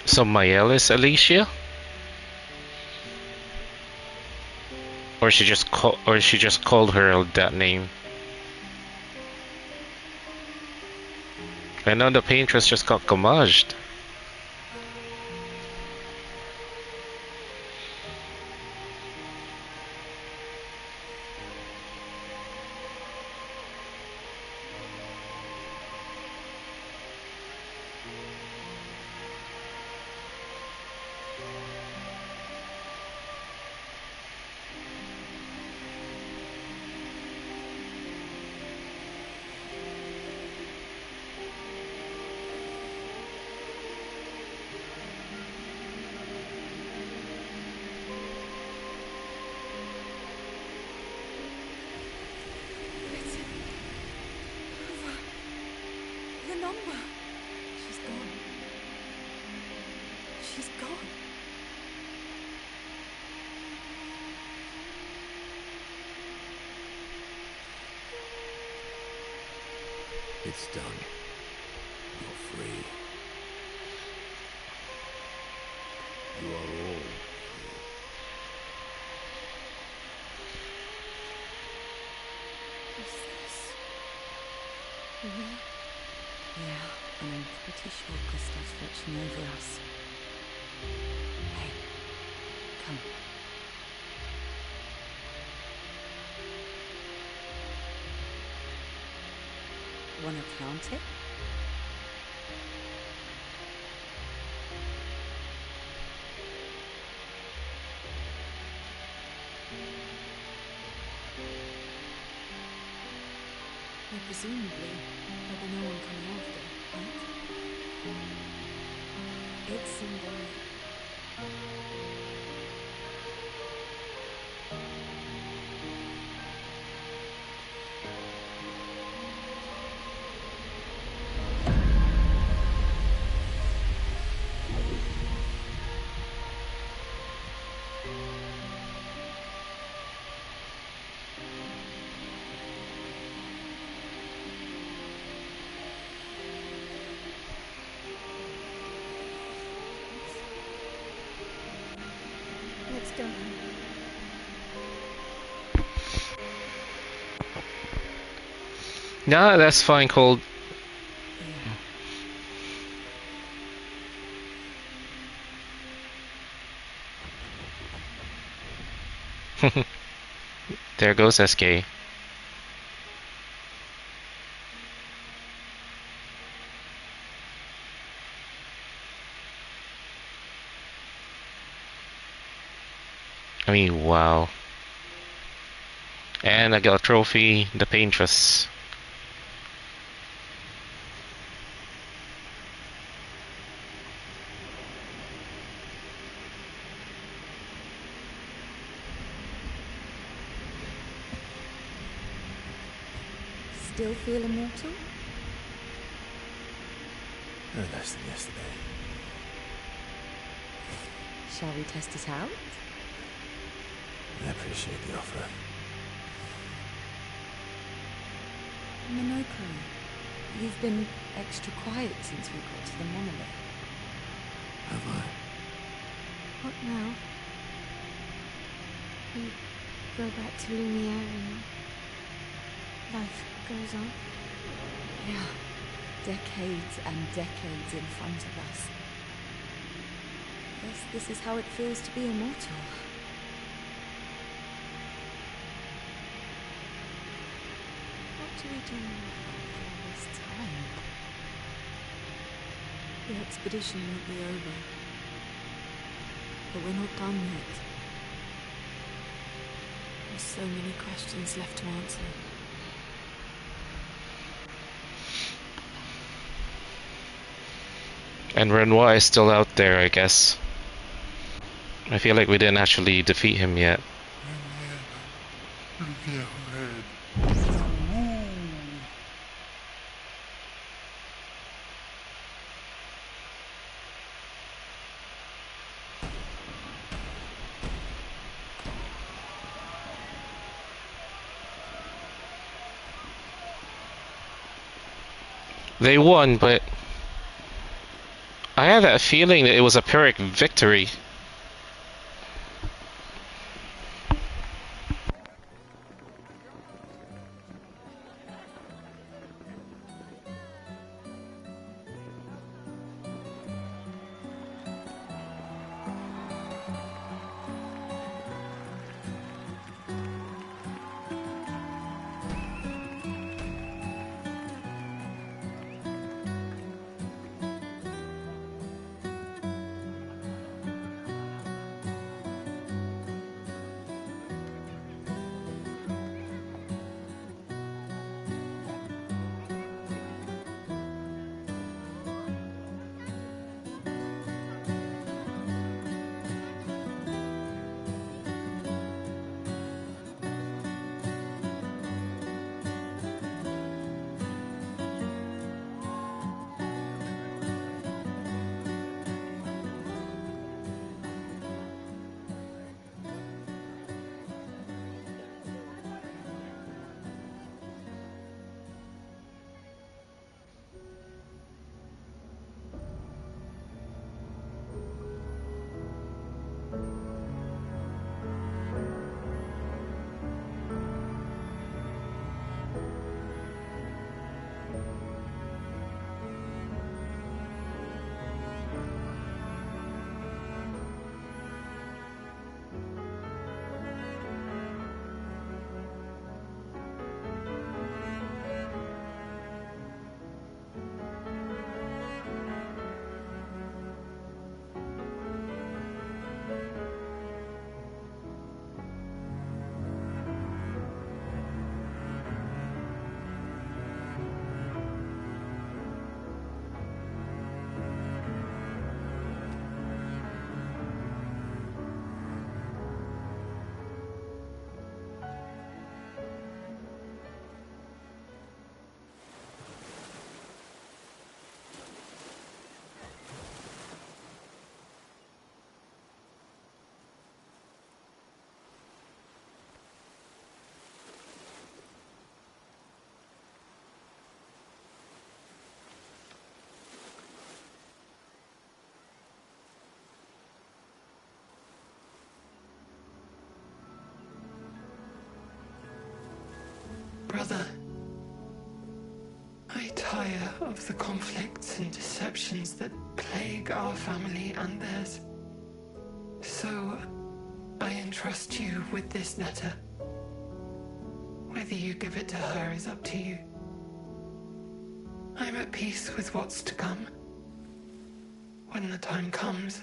F: So Mael is Alicia? Or she just called her that name. I know the Paintress just got gommaged.
D: It's done. You're free. You are all free.
A: Is this real?
G: Yeah, and I'm pretty sure Gustav's watching over us. Hey, come. Wanna count it?
E: And presumably, there'll be no one coming after, right? It's symbolic.
A: Let's go.
F: Nah, that's fine, Cold. There goes SK. I mean, wow. And I got a trophy, the Paintress.
E: Still feel immortal?
C: No less than yesterday.
E: Shall we test it out?
C: I appreciate the offer.
E: Monoko, you've been extra quiet since we got to the Monolith.
D: Have I?
A: What now? We go back to Lumiere and life goes on.
E: Yeah, decades and decades in front of us. Guess this is how it feels to be immortal. What do we do all this time? The expedition won't be over. But we're not done yet. There's so many questions left to answer.
F: And Renoir is still out there, I guess. I feel like we didn't actually defeat him yet. They won, but I had that feeling that it was a Pyrrhic victory.
I: Brother, I tire of the conflicts and deceptions that plague our family and theirs. So, I entrust you with this letter. Whether you give it to her is up to you. I'm at peace with what's to come. When the time comes,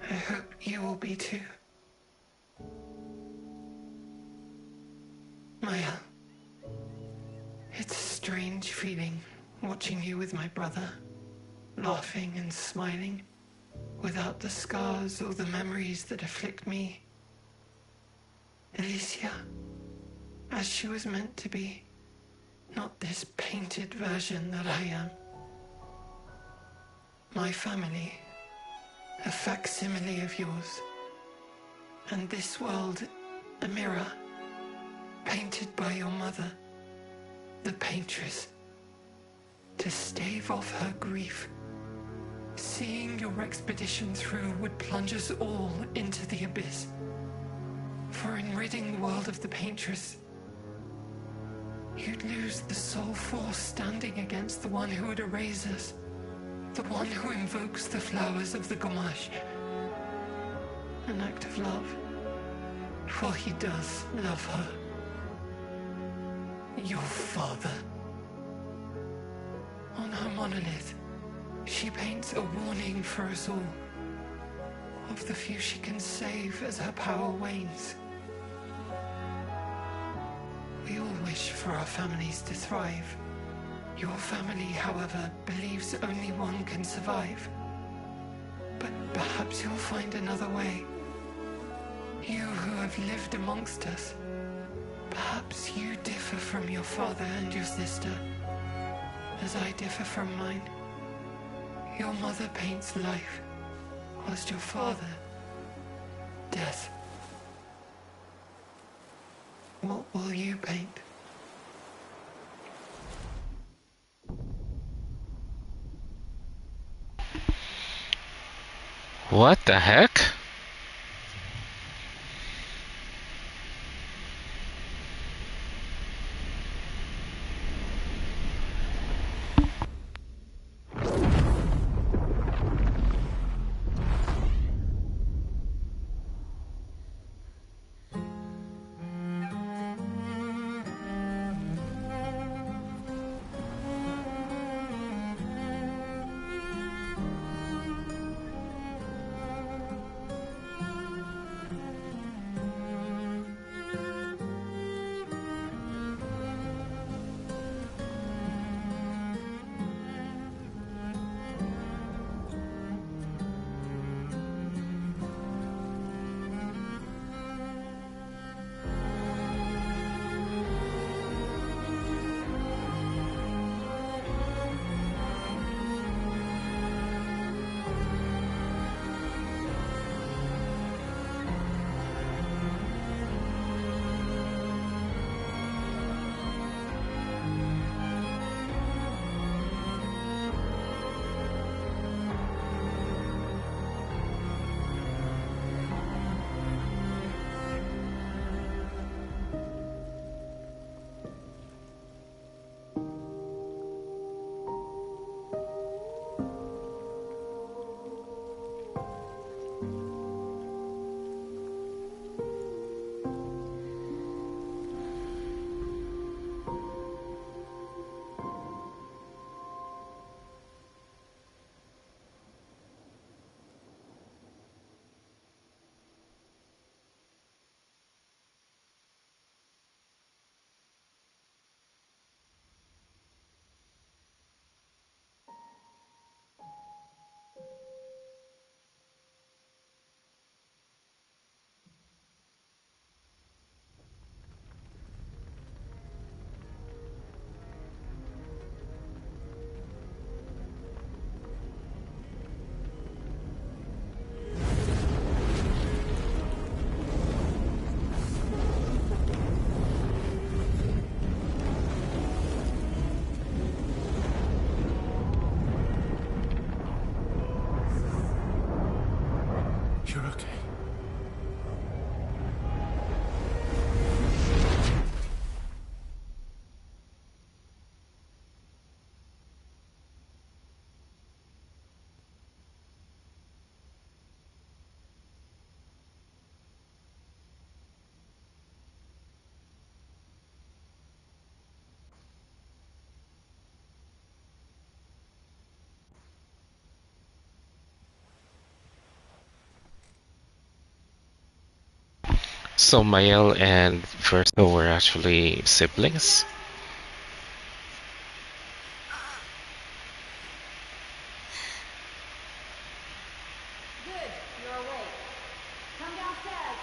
I: I hope you will be too. Maya, it's a strange feeling watching you with my brother, laughing and smiling, without the scars or the memories that afflict me. Alicia, as she was meant to be, not this painted version that I am. My family, a facsimile of yours, and this world, a mirror, painted by your mother, the Paintress, to stave off her grief. Seeing your expedition through would plunge us all into the abyss. For in ridding the world of the Paintress, you'd lose the sole force standing against the one who would erase us, the one who invokes the flowers of the Gomash. An act of love, for he does love her. Your father. On her monolith, she paints a warning for us all, of the few she can save as her power wanes. We all wish for our families to thrive. Your family, however, believes only one can survive. But perhaps you'll find another way. You who have lived amongst us, perhaps you differ from your father and your sister, as I differ from mine. Your mother paints life, whilst your father, death. What will you paint?
F: What the heck?
C: You're okay.
F: So Mael and Verso were actually siblings?
E: Good, you're awake. Come downstairs.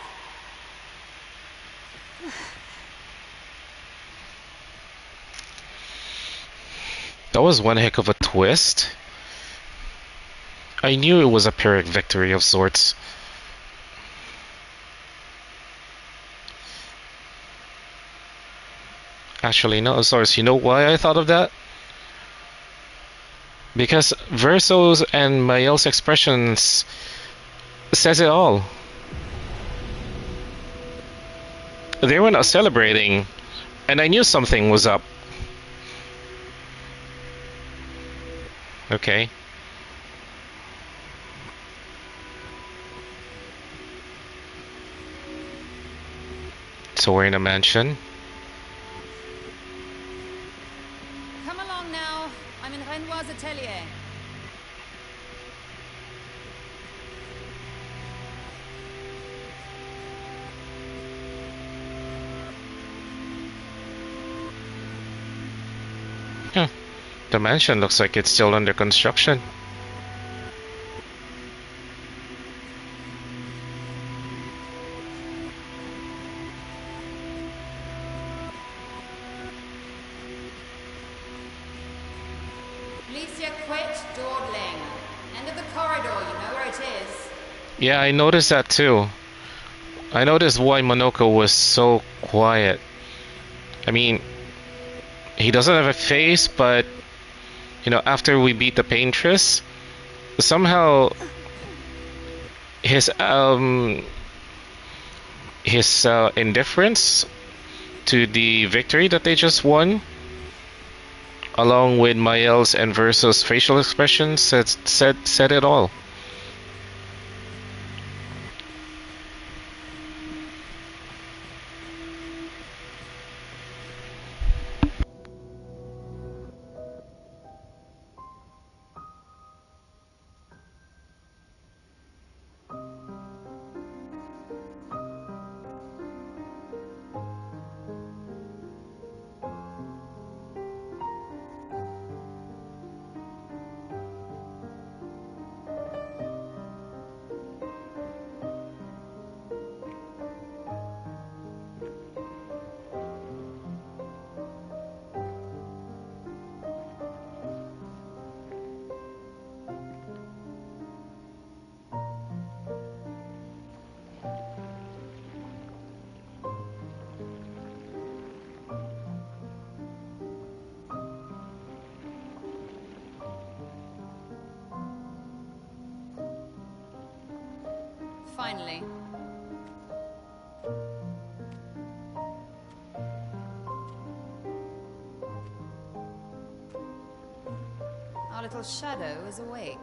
F: That was one heck of a twist. I knew it was a Pyrrhic victory of sorts. Actually, no, Source, you know why I thought of that? Because Verso's and Mael's expressions says it all. They were not celebrating, and I knew something was up. Okay. So we're in a mansion.
E: Come along now. I'm in Renoir's atelier.
F: The mansion looks like it's still under construction.
E: Alicia, quit dawdling. End of the corridor, you know where it is.
F: Yeah, I noticed that too. I noticed why Monoko was so quiet. I mean, he doesn't have a face, but you know, after we beat the Paintress, somehow his indifference to the victory that they just won, along with Mael's and Verso's facial expressions, said it all.
E: Finally. Our little shadow is awake.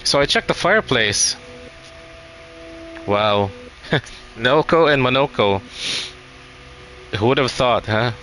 F: So I checked the fireplace. Wow. Nelko and Monoko. Who would have thought, huh?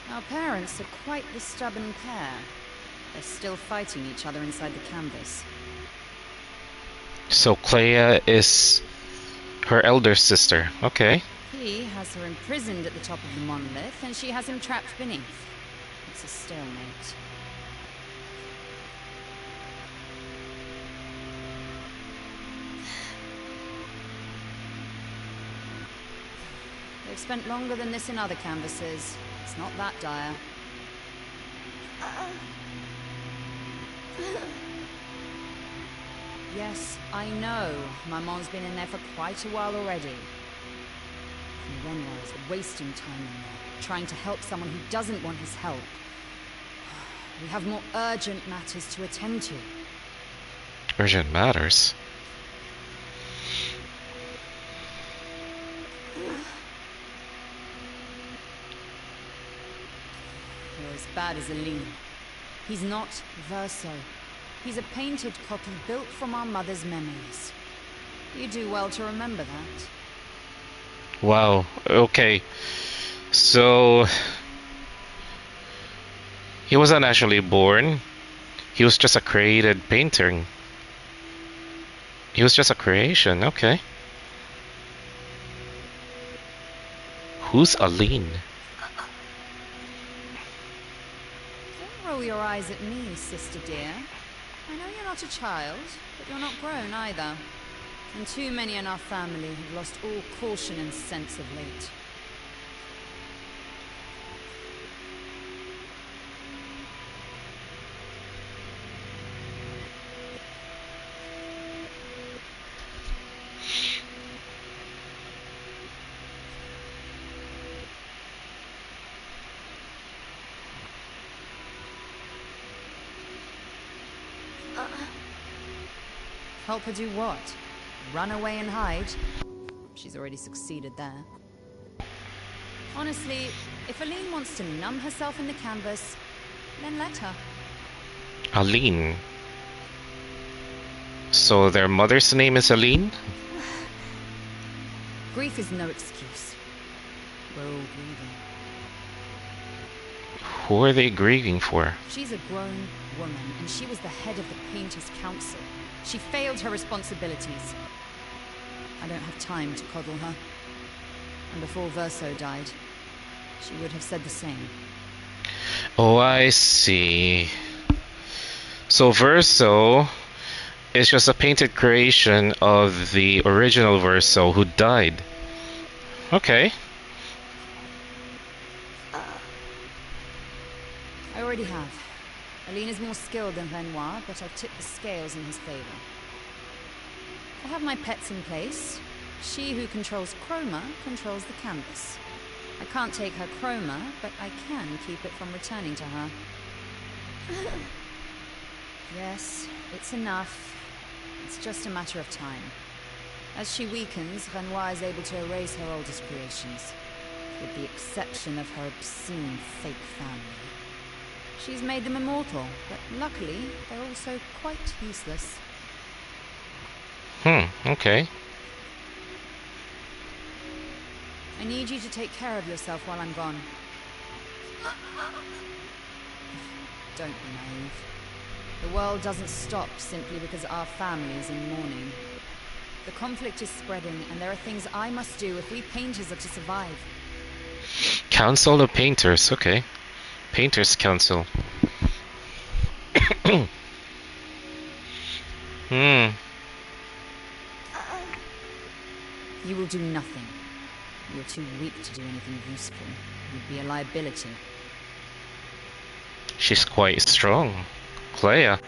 E: Our parents are quite the stubborn pair. They're still fighting each other inside the canvas.
F: So Clair is her elder sister. Okay.
E: He has her imprisoned at the top of the monolith, and she has him trapped beneath. It's a stalemate. They've spent longer than this in other canvases. It's not that dire. Yes, I know. Maman's been in there for quite a while already. And Renoir is wasting time in there, trying to help someone who doesn't want his help. We have more urgent matters to attend to.
F: Urgent matters?
E: You're as bad as Aline. He's not Verso. He's a painted copy built from our mother's memories. You do well to remember that.
F: Wow, okay. So... he wasn't actually born. He was just a created painting. He was just a creation, okay. Who's Aline?
E: Don't roll your eyes at me, sister dear. I know you're not a child, but you're not grown either. And too many in our family have lost all caution and sense of late. Help her do what? Run away and hide? She's already succeeded there. Honestly, if Aline wants to numb herself in the canvas, then let her.
F: Aline. So their mother's name is Aline?
E: Grief is no excuse. We're all grieving.
F: Who are they grieving for?
E: She's a grown woman, and she was the head of the Paintress Council. She failed her responsibilities. I don't have time to coddle her. And before Verso died, she would have said the same.
F: Oh, I see. So Verso is just a painted creation of the original Verso who died. Okay.
E: I already have. Aline is more skilled than Renoir, but I've tipped the scales in his favor. I have my pets in place. She who controls chroma controls the canvas. I can't take her chroma, but I can keep it from returning to her. Yes, it's enough. It's just a matter of time. As she weakens, Renoir is able to erase her oldest creations, with the exception of her obscene fake family. She's made them immortal, but luckily, they're also quite useless.
F: Okay.
E: I need you to take care of yourself while I'm gone. Don't be naive. The world doesn't stop simply because our family is in mourning. The conflict is spreading, and there are things I must do if we painters are to survive.
F: Council of Painters, okay. Painters Council.
E: You will do nothing. You're too weak to do anything useful. You'd be a liability.
F: She's quite strong. Claire.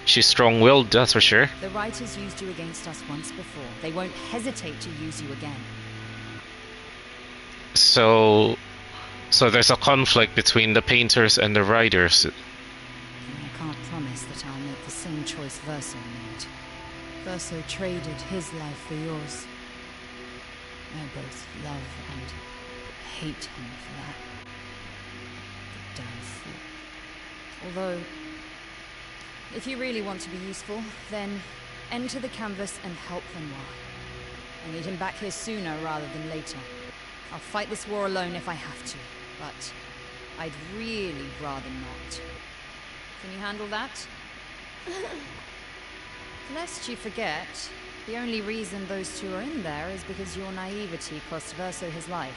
F: She's strong-willed, that's for sure.
E: The writers used you against us once before. They won't hesitate to use you again.
F: So there's a conflict between the painters and the writers.
E: I can't promise that I'll make the same choice Verso made. Verso traded his life for yours. I both love and hate him for that. The damn fool. Although, if you really want to be useful, then enter the canvas and help Renoir. I need him back here sooner rather than later. I'll fight this war alone if I have to, but I'd really rather not. Can you handle that? Lest you forget, the only reason those two are in there is because your naivety cost Verso his life.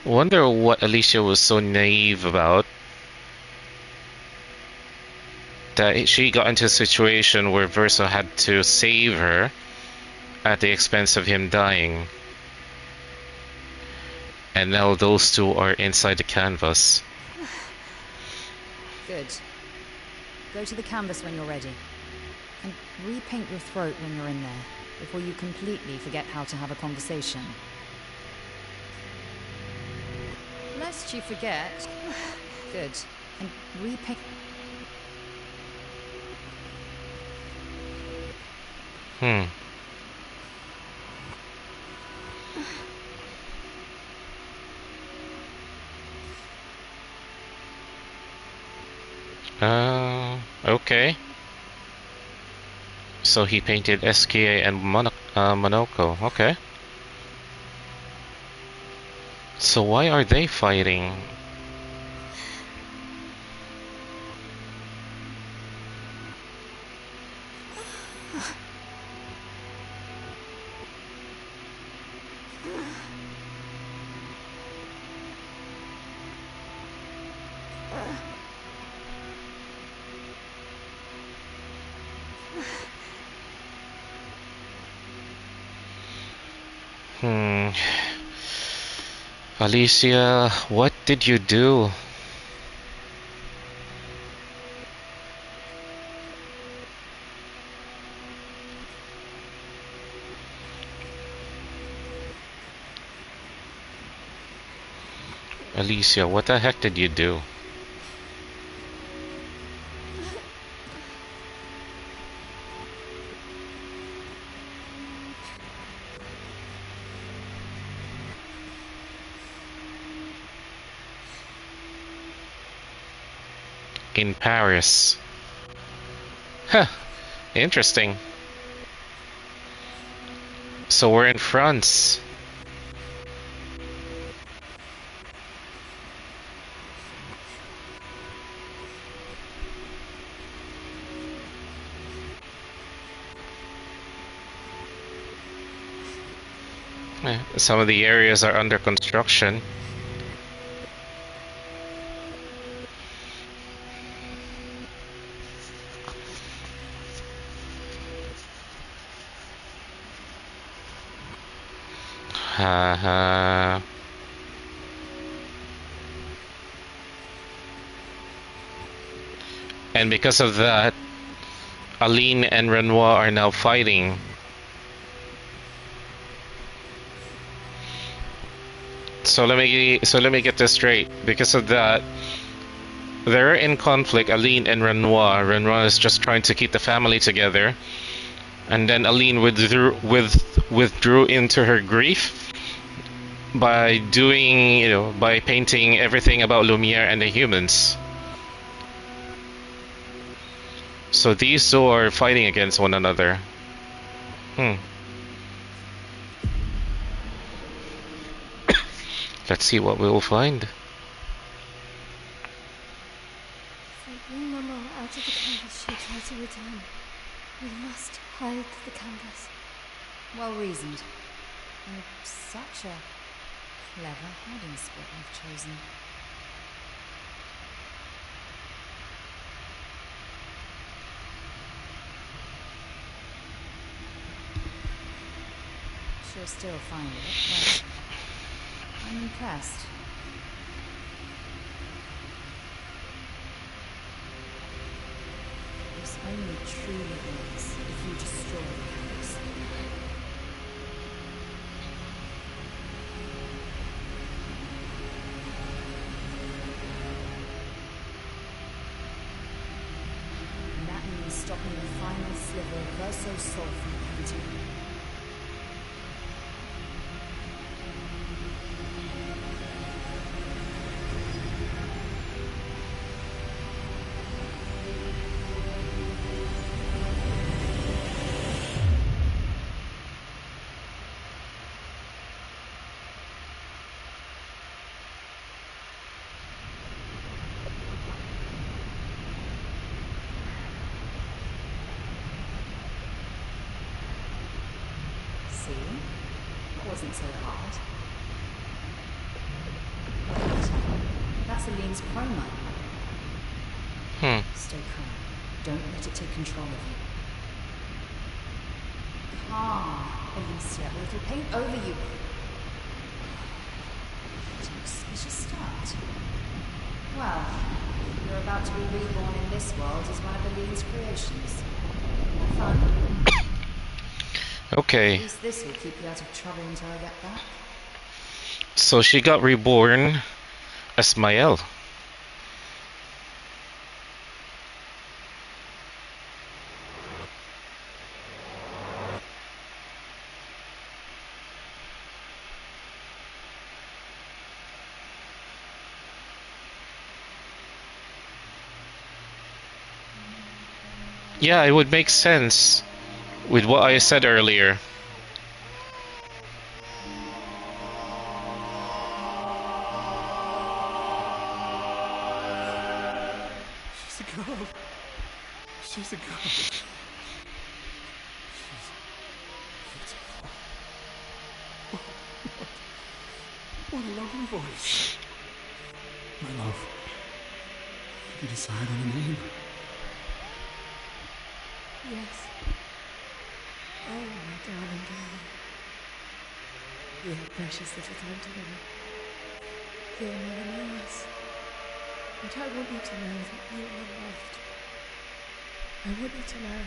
F: Wonder what Alicia was so naive about. That she got into a situation where Verso had to save her at the expense of him dying. And now those two are inside the canvas.
E: Good. Go to the canvas when you're ready. And repaint your throat when you're in there, before you completely forget how to have a conversation. Lest you forget... Good. And repaint...
F: Okay. So he painted SKA and Monoko. Okay. So why are they fighting? Alicia, what did you do? Alicia, what the heck did you do? In Paris. Huh. Interesting. So we're in France. Some of the areas are under construction. Haha. And because of that, Aline and Renoir are now fighting. So let me get this straight. Because of that, they're in conflict, Aline and Renoir. Renoir is just trying to keep the family together, and then Aline withdrew into her grief by doing, by painting everything about Lumiere and the humans. So these two are fighting against one another. Let's see what we will find.
A: If I bring Mama out of the canvas, she'll try to return. We must hide the canvas.
E: Well reasoned. And such a clever hiding spot you've chosen. She'll still find it, but I'm impressed. This only truly works if you destroy the canvas. And that means stopping the final sliver of Verso Soul from painting. Wasn't so hard. Wait, that's Aline's chroma. Stay calm. Don't let it take control of you. Calm, Alicia, or it'll paint over you. What an auspicious start. Well, you're about to be reborn in this world as one of Aline's creations. Have fun.
F: Okay.
E: At least this will keep you out of trouble until I get back.
F: So she got reborn as Mael. Yeah, it would make sense with what I said earlier.
C: She's a girl. She's a girl. She's beautiful. What a lovely voice. My love, did you decide on a name?
A: Yes. Oh, my darling girl. You have precious little time together. You'll never know us. But I want you to know that you are loved. I want you to know,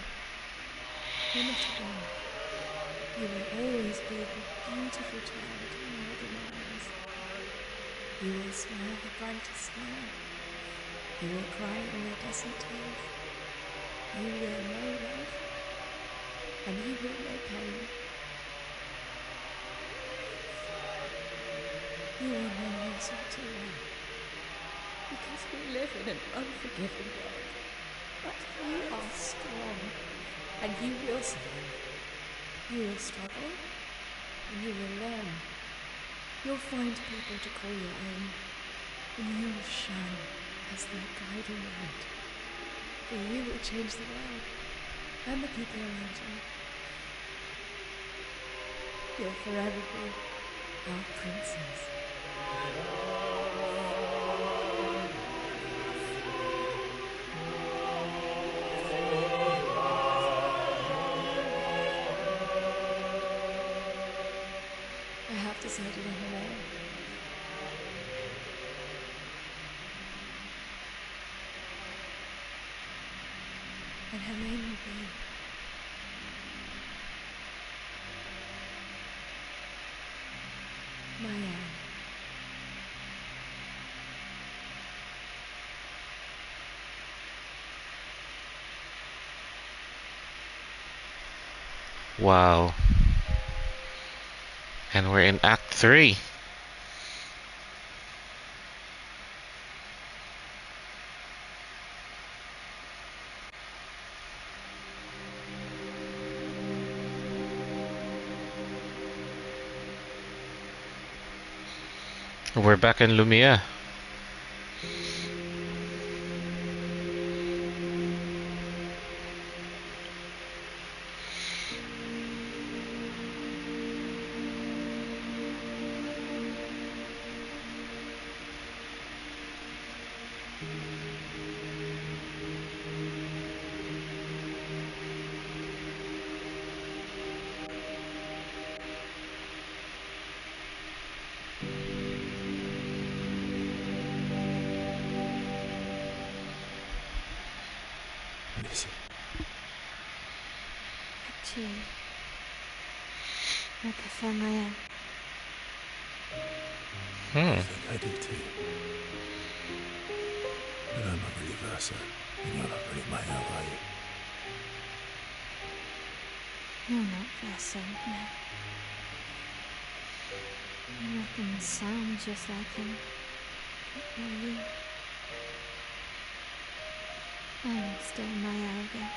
A: you're not alone. You will always be the beautiful child you held in my arms. You will smile the brightest smile. You will cry all your pleasant tears. You will know love, and you will know pain. You will know yourself too well, because we live in an unforgiving world. But you are strong, and you will survive. You will struggle, and you will learn. You'll find people to call your own, and you will shine as their guiding light. For you will change the world, and the people around you. You'll forever be our princess. I have decided on her name. And her name will be Maya.
F: Wow. And we're in Act 3. We're back in Lumia.
C: What is it?
A: Actually, I prefer Maya.
C: I think I do too. But I'm not really Versa, and you're not really Maya, are you?
A: You're not Versa, no. You can sound just like him. But you're you. I'm still Maya again.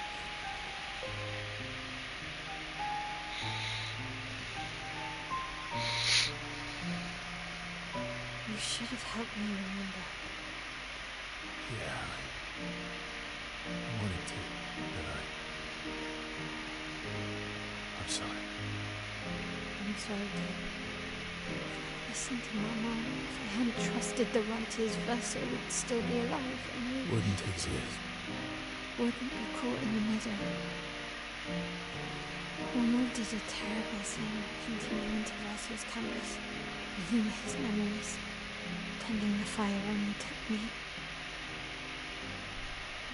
A: You should have helped me remember.
C: Yeah, I wanted to, but I'm sorry.
A: I'm sorry too. If I listened to my mom, if I hadn't trusted the writers, Versa would still be alive, and we
C: Wouldn't exist.
A: wouldn't be caught in the middle. Ronald did a terrible thing, continuing to Versa's canvas, bringing his memories. Tending the fire only took me.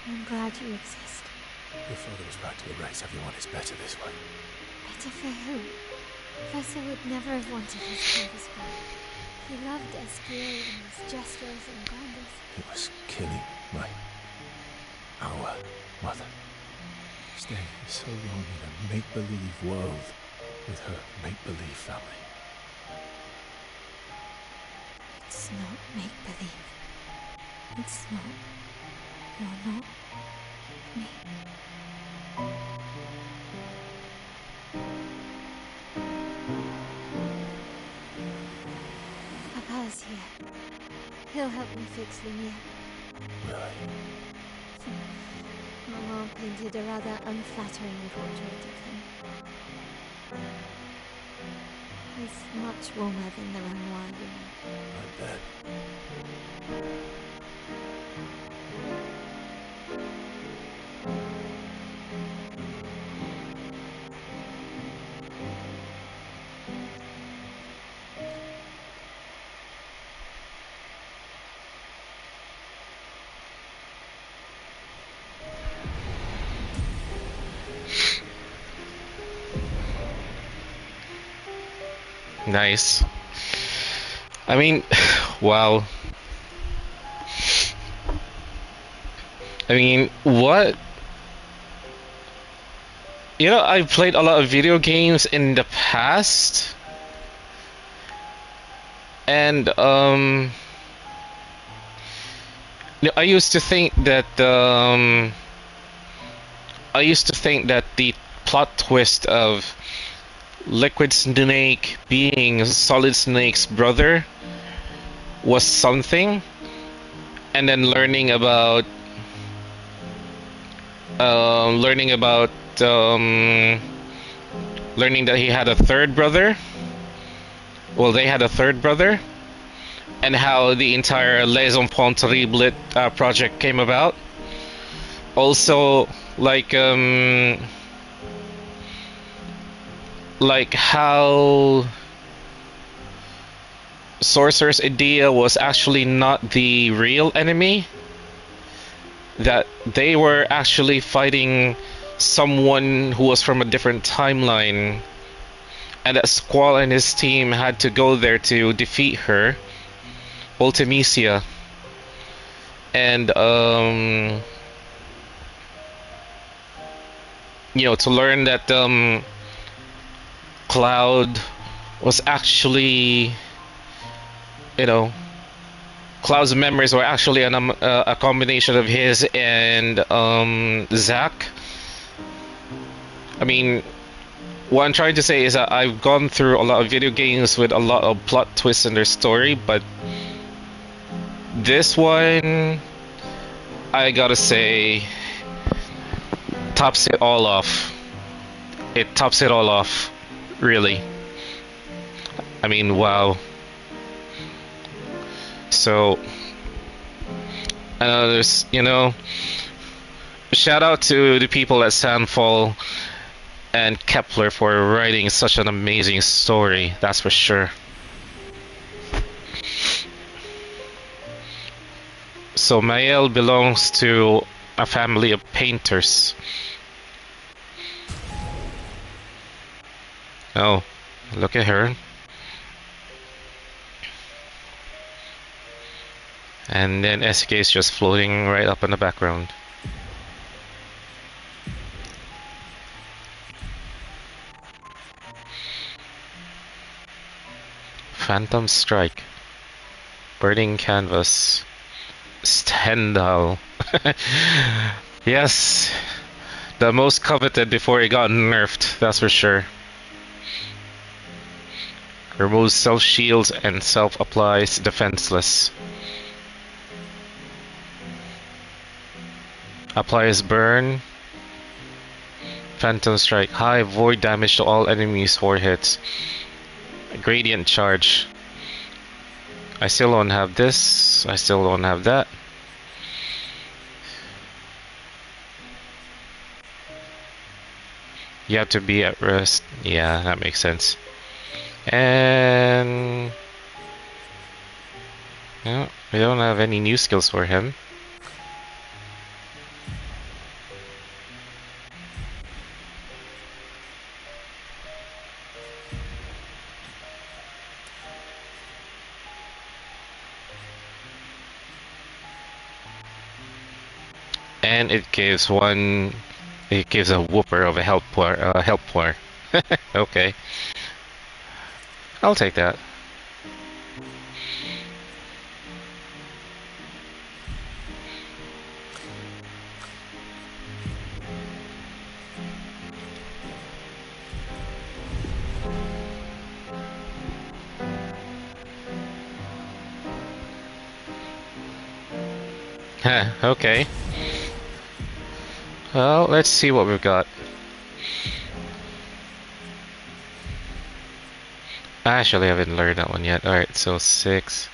A: I'm glad you exist.
C: Your father was right to erase everyone. It's better this way.
A: Better for who? Versa would never have wanted his canvas gone. He loved Obscur and his gestures and grandeur.
C: It was killing our mother. Staying so long in a make-believe world with her make-believe family.
A: It's not make-believe. It's not. You're not me. He'll help me fix Lumiere.
H: Really?
A: Maman painted a rather unflattering portrait of him. He's much warmer than the Renoir woman.
H: I bet.
F: Nice. I mean, wow. I mean, what? You know, I've played a lot of video games in the past. And, you know, I used to think that, the plot twist of Liquid Snake being Solid Snake's brother was something, and then learning about learning that he had a third brother. Well, they had a third brother, and how the entire Les Enfants Terribles project came about. Also, like how Sorcerer's idea was actually not the real enemy, that they were actually fighting someone who was from a different timeline, and that Squall and his team had to go there to defeat her, Ultimecia. And you know, to learn that Cloud was actually, you know, Cloud's memories were actually a combination of his and Zack. I mean, what I'm trying to say is that I've gone through a lot of video games with a lot of plot twists in their story, but this one, I gotta say, tops it all off. It tops it all off, really. I mean, wow. So, there's, you know, shout out to the people at Sandfall and Kepler for writing such an amazing story, that's for sure. So Mael belongs to a family of painters. Oh, look at her. And then SK is just floating right up in the background. Phantom Strike. Burning Canvas. Stendhal. Yes. The most coveted before it got nerfed, that's for sure. Removes self-shields and self-applies defenseless. Applies burn. Phantom Strike. High void damage to all enemies 4 hits. Gradient charge. I still don't have this. I still don't have that. You have to be at rest. Yeah, that makes sense. And yeah, we don't have any new skills for him. And it gives one. It gives a whooper of a help pour. Okay, I'll take that. Huh, okay. Well, let's see what we've got. Actually, I haven't learned that one yet. Alright, so 6.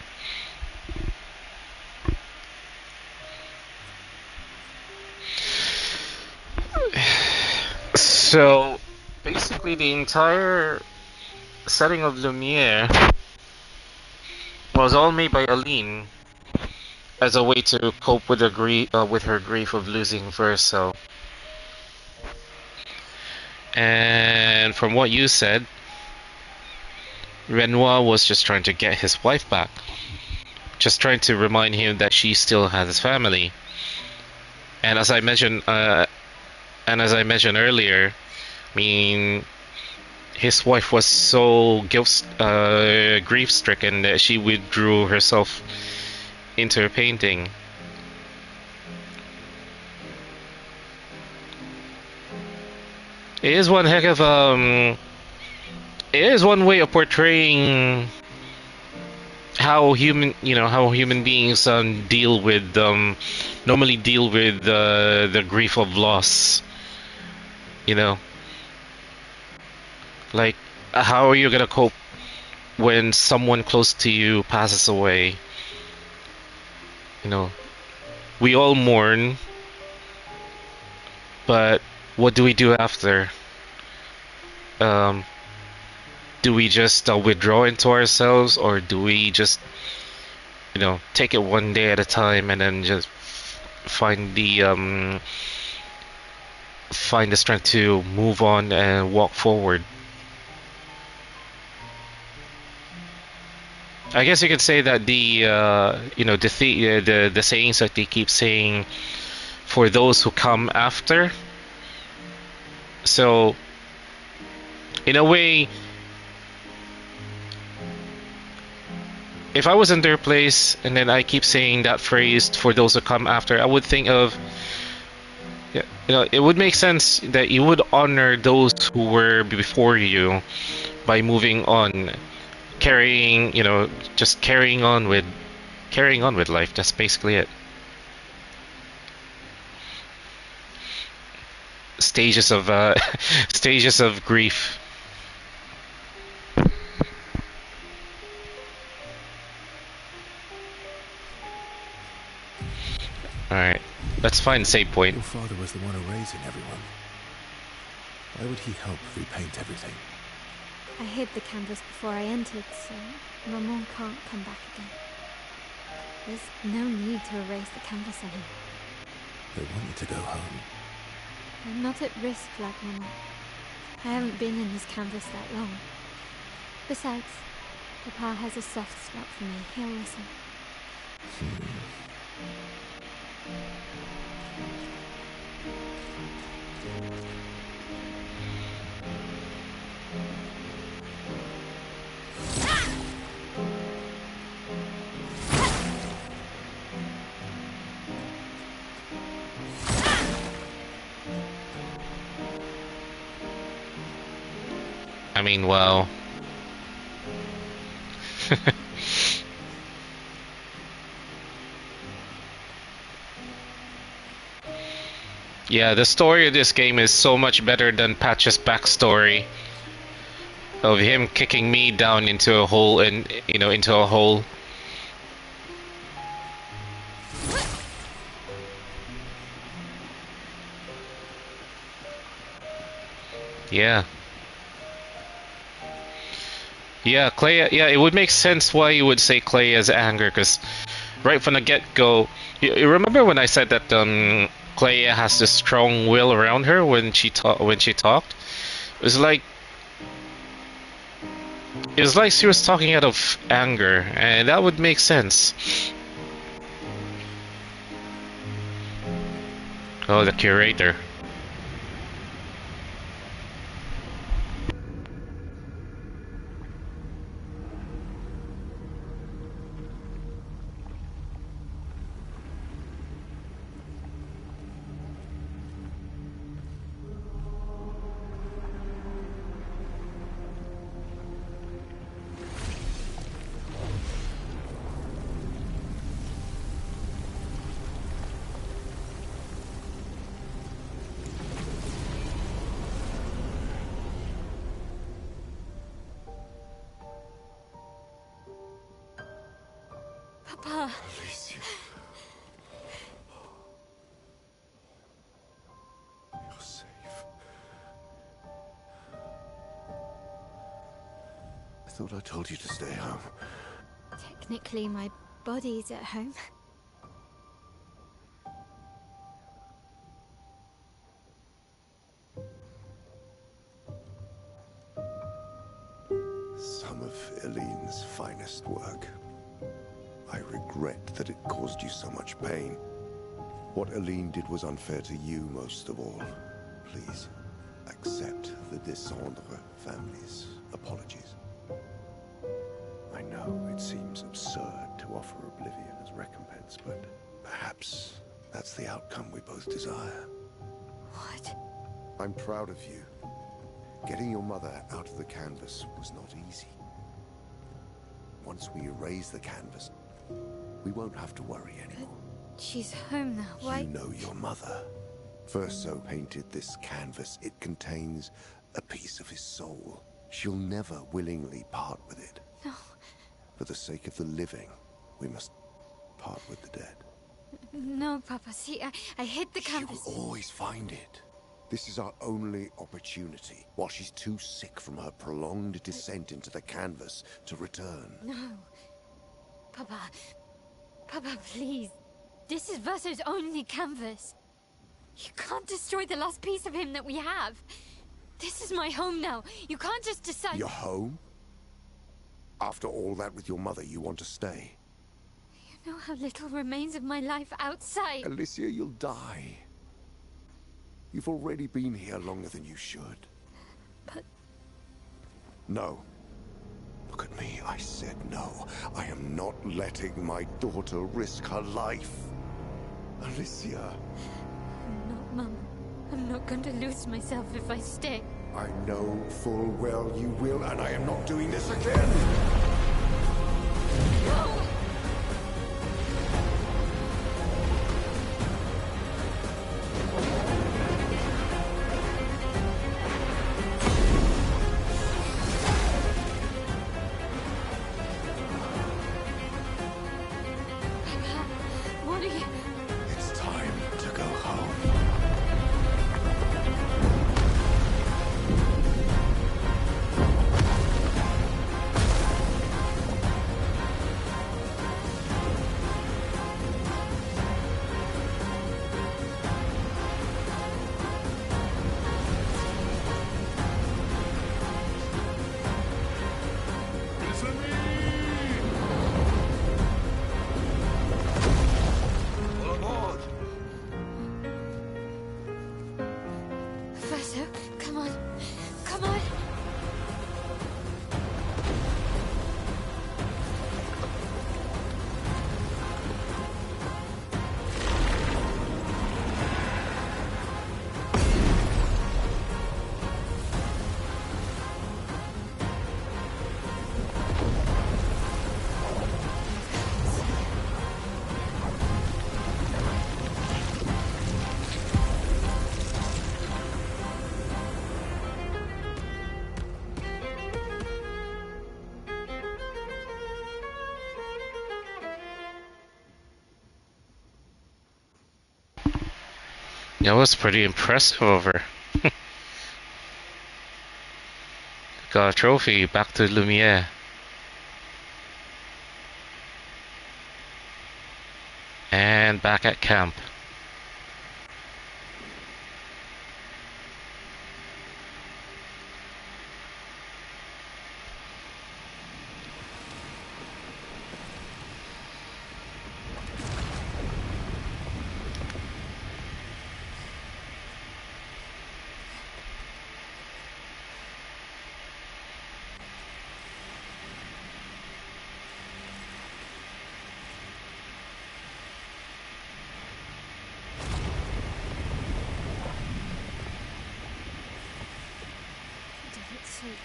F: So, basically the entire setting of Lumiere was all made by Aline as a way to cope with her grief of losing Verso. And from what you said, Renoir was just trying to get his wife back. Just trying to remind him that she still has his family. And as I mentioned earlier, I mean, his wife was so grief-stricken that she withdrew herself into her painting. It is one heck of it is one way of portraying how human beings normally deal with the grief of loss. You know, like, how are you gonna cope when someone close to you passes away? You know, we all mourn, but what do we do after? Do we just withdraw into ourselves, or do we just, take it one day at a time and then just find the strength to move on and walk forward? I guess you could say that the sayings that they keep saying for those who come after. So, in a way, if I was in their place and then I keep saying that phrase for those who come after, I would think of, it would make sense that you would honor those who were before you by moving on, just carrying on with life. That's basically it. Stages of grief. Alright, let's find a save point.
H: Your father was the one erasing everyone. Why would he help repaint everything?
A: I hid the canvas before I entered, so Maman can't come back again. There's no need to erase the canvas anymore.
H: They want you to go home.
A: I'm not at risk like Maman. I haven't been in this canvas that long. Besides, Papa has a soft spot for me. He'll listen.
F: I mean, well... Yeah, the story of this game is so much better than Patch's backstory of him kicking me down into a hole into a hole. Yeah. Yeah, Clay. Yeah, it would make sense why you would say Clay has anger, because right from the get-go, you remember when I said that Clay has this strong will around her when she talked. It was like she was talking out of anger, and that would make sense. Oh, the curator.
A: Papa.
H: Alicia. You're safe. I thought I told you to stay home.
A: Technically, my body's at home.
H: Some of Eileen's finest work. I regret that it caused you so much pain. What Eileen did was unfair to you most of all. Please, accept the Descendre family's apologies. I know it seems absurd to offer oblivion as recompense, but perhaps that's the outcome we both desire.
A: What?
H: I'm proud of you. Getting your mother out of the canvas was not easy. Once we erase the canvas, we won't have to worry anymore.
A: She's home now. Why?
H: You know your mother. Verso painted this canvas. It contains a piece of his soul. She'll never willingly part with it.
A: No.
H: For the sake of the living, we must part with the dead.
A: No, Papa. See, I hid the canvas.
H: She will always find it. This is our only opportunity, while she's too sick from her prolonged descent into the canvas to return.
A: No. Papa. Papa, please. This is Verso's only canvas. You can't destroy the last piece of him that we have. This is my home now. You can't just decide...
H: Your home? After all that with your mother, you want to stay?
A: You know how little remains of my life outside.
H: Alicia, you'll die. You've already been here longer than you should.
A: But...
H: No. Look at me, I said no. I am not letting my daughter risk her life. Alicia.
A: No, Mum. I'm not going to lose myself if I stay.
H: I know full well you will, and I am not doing this again!
A: No!
F: That was pretty impressive of her. Got a trophy, back to Lumiere. And back at camp.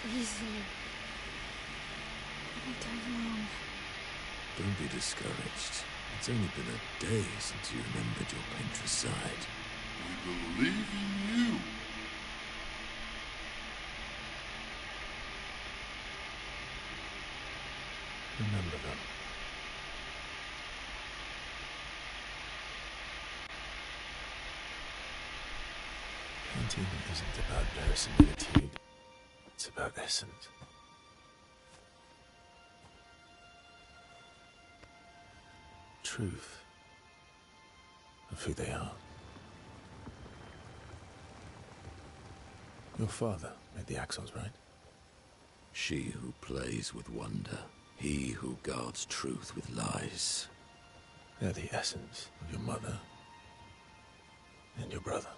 A: Easily. What have I done wrong?
D: Don't be discouraged. It's only been a day since you remembered your Paintress side.
C: We believe in you.
D: Remember them.
H: Painting isn't about verisimilitude, it's about essence. Truth of who they are. Your father made the axons, right?
D: She who plays with wonder, he who guards truth with lies.
H: They're the essence of your mother and your brother.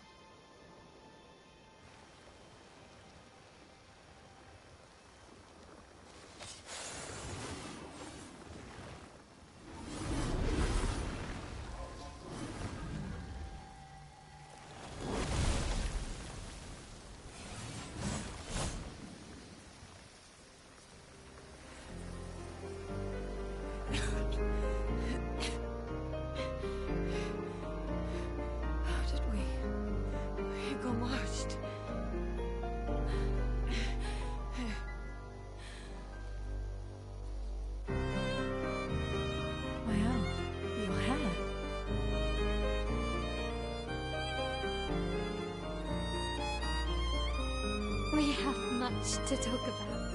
J: We have much to talk about.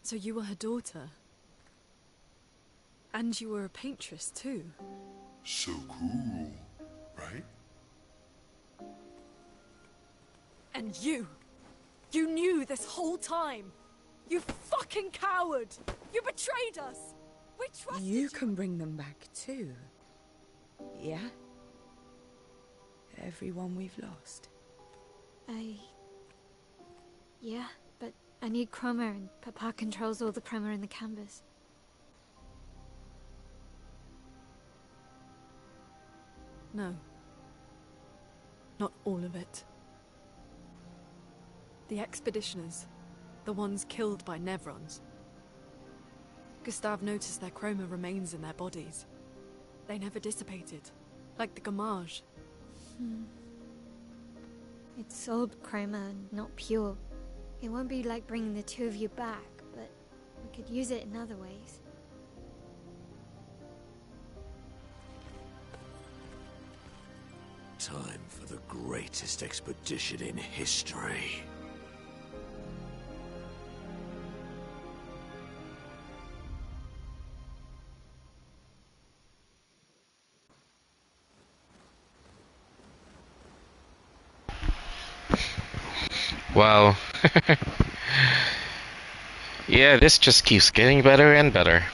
A: So you were her daughter? And you were a paintress too?
C: So cool, right?
A: And you knew this whole time! You fucking coward! You betrayed us! We trusted you!
B: You can bring them back too. Yeah? Everyone we've lost.
J: Yeah, but I need chroma and Papa controls all the chroma in the canvas.
A: No. Not all of it. The expeditioners. The ones killed by Nevrons. Gustave noticed their chroma remains in their bodies. They never dissipated, like the gamage.
J: It's old chroma, not pure. It won't be like bringing the two of you back, but we could use it in other ways.
D: Time for the greatest expedition in history.
F: Wow. Yeah, this just keeps getting better and better.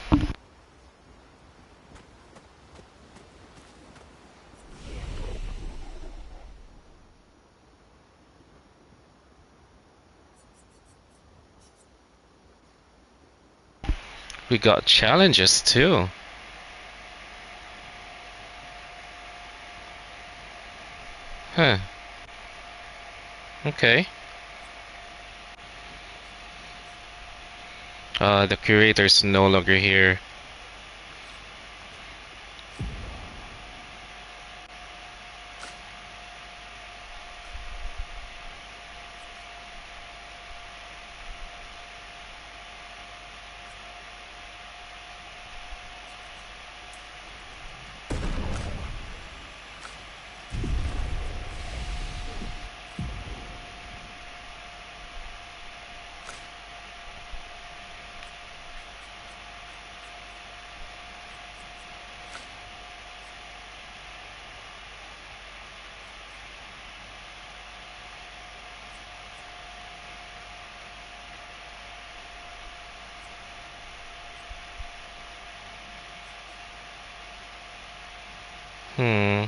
F: We got challenges too. Huh. Okay. The curator's no longer here. Hmm.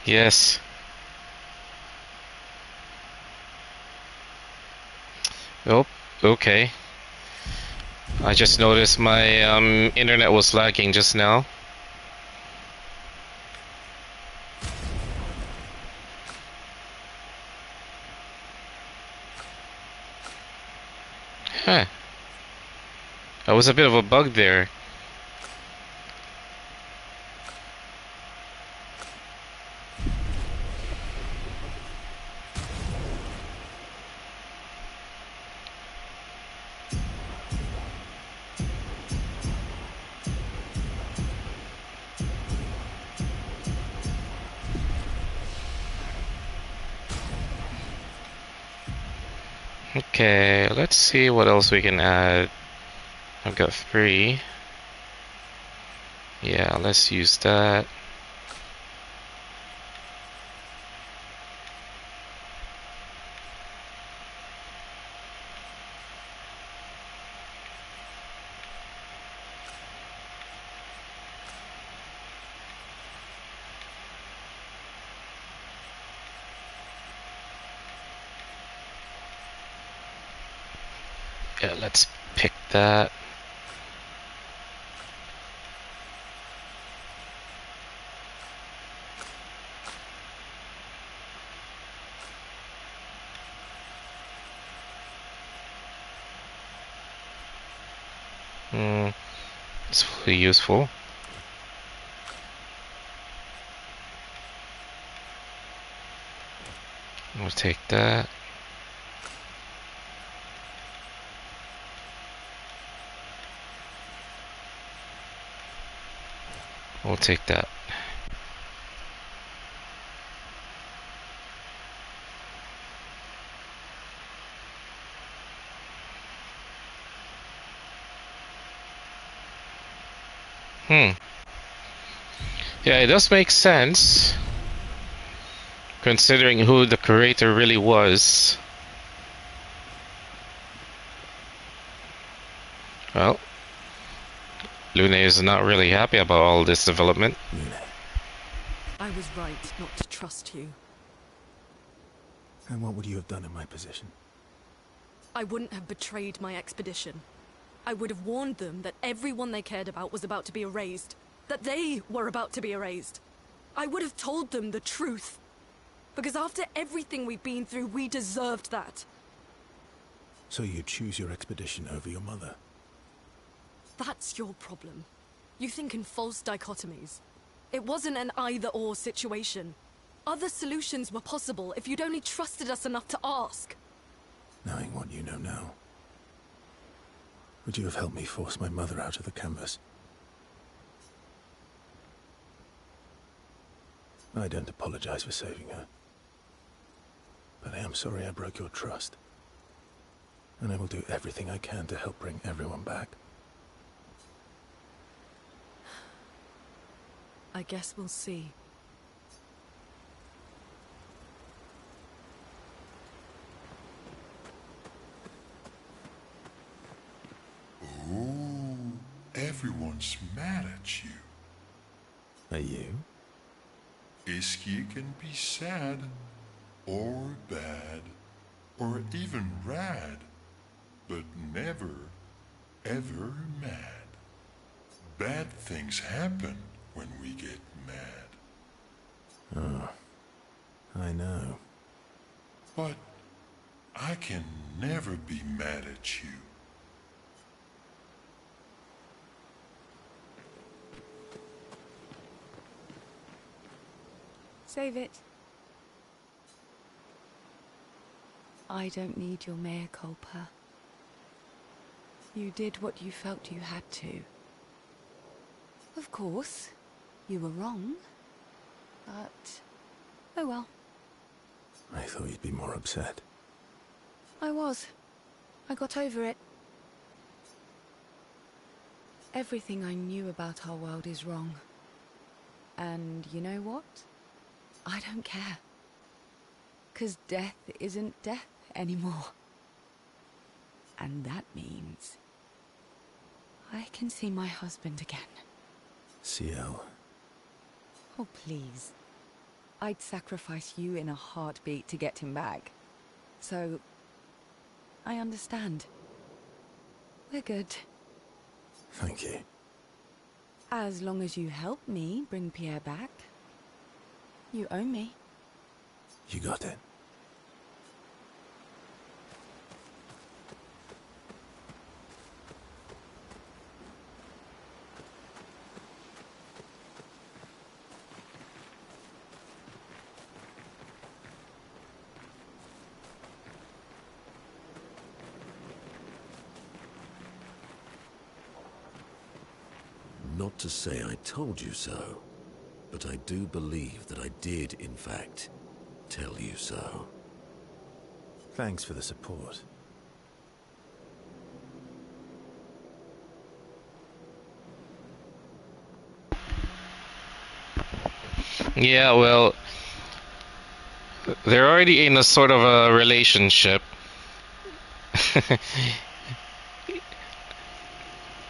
F: Yes. Oh, okay. I just noticed my internet was lagging just now. Huh. That was a bit of a bug there. Okay, let's see what else we can add. I've got 3. Yeah, let's use that. Yeah, let's pick that. It's really useful. We'll take that. We'll take that. Yeah, it does make sense, considering who the creator really was. Well, Lune is not really happy about all this development.
K: I was right not to trust you.
C: And what would you have done in my position?
K: I wouldn't have betrayed my expedition. I would have warned them that everyone they cared about was about to be erased. That they were about to be erased. I would have told them the truth. Because after everything we've been through, we deserved that.
C: So you choose your expedition over your mother?
K: That's your problem. You think in false dichotomies. It wasn't an either-or situation. Other solutions were possible if you'd only trusted us enough to ask.
C: Knowing what you know now, would you have helped me force my mother out of the canvas? I don't apologize for saving her. But I am sorry I broke your trust. And I will do everything I can to help bring everyone back.
K: I guess we'll see.
L: Oh, everyone's mad at you.
C: Are you?
L: Isky can be sad, or bad, or even rad, but never, ever mad. Bad things happen when we get mad.
C: Oh, I know.
L: But I can never be mad at you.
B: Save it. I don't need your mea culpa. You did what you felt you had to. Of course, you were wrong. But, oh well.
C: I thought you'd be more upset.
B: I was. I got over it. Everything I knew about our world is wrong. And you know what? I don't care. 'Cause death isn't death anymore. And that means I can see my husband again.
C: CL,
B: Oh, please. I'd sacrifice you in a heartbeat to get him back. So, I understand. We're good.
C: Thank you.
B: As long as you help me bring Pierre back. You owe me.
C: You got it.
D: Not to say I told you so, but I do believe that I did, in fact, tell you so.
C: Thanks for the support.
F: Yeah, well, they're already in a sort of a relationship.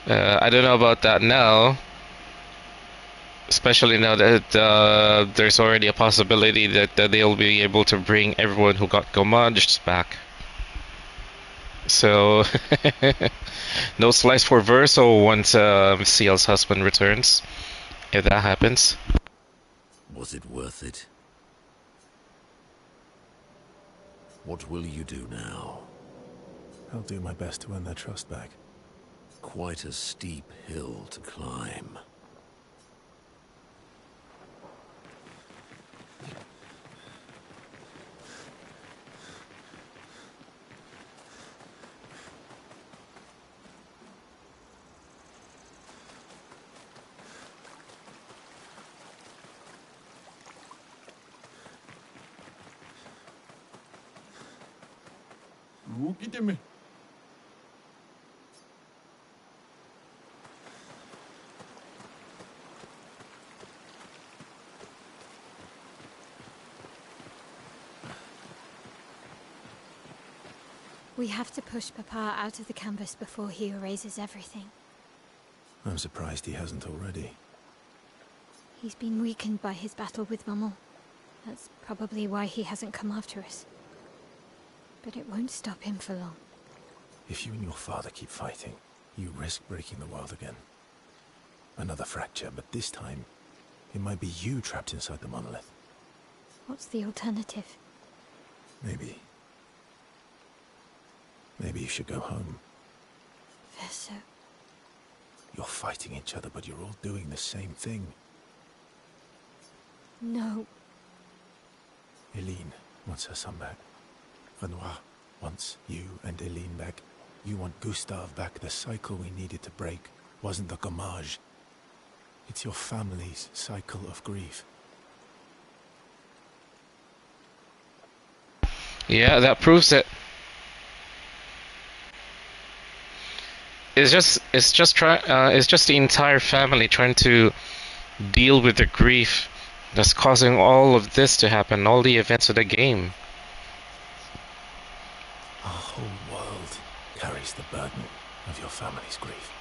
F: I don't know about that now. Especially now that there's already a possibility that they'll be able to bring everyone who got gommaged back. So, no slice for Verso once Ciel's husband returns, if that happens.
D: Was it worth it? What will you do now?
C: I'll do my best to earn their trust back.
D: Quite a steep hill to climb.
J: We have to push Papa out of the canvas before he erases everything.
C: I'm surprised he hasn't already.
J: He's been weakened by his battle with Maman. That's probably why he hasn't come after us. But it won't stop him for long.
C: If you and your father keep fighting, you risk breaking the world again. Another fracture, but this time, it might be you trapped inside the monolith.
J: What's the alternative?
C: Maybe you should go home.
J: Verso.
C: You're fighting each other, but you're all doing the same thing.
J: No.
C: Eileen wants her son back. Renoir wants you and Eileen back. You want Gustave back. The cycle we needed to break wasn't the gommage. It's your family's cycle of grief.
F: Yeah, that proves it. It's just the entire family trying to deal with the grief that's causing all of this to happen, all the events of the game.
C: Our whole world carries the burden of your family's grief.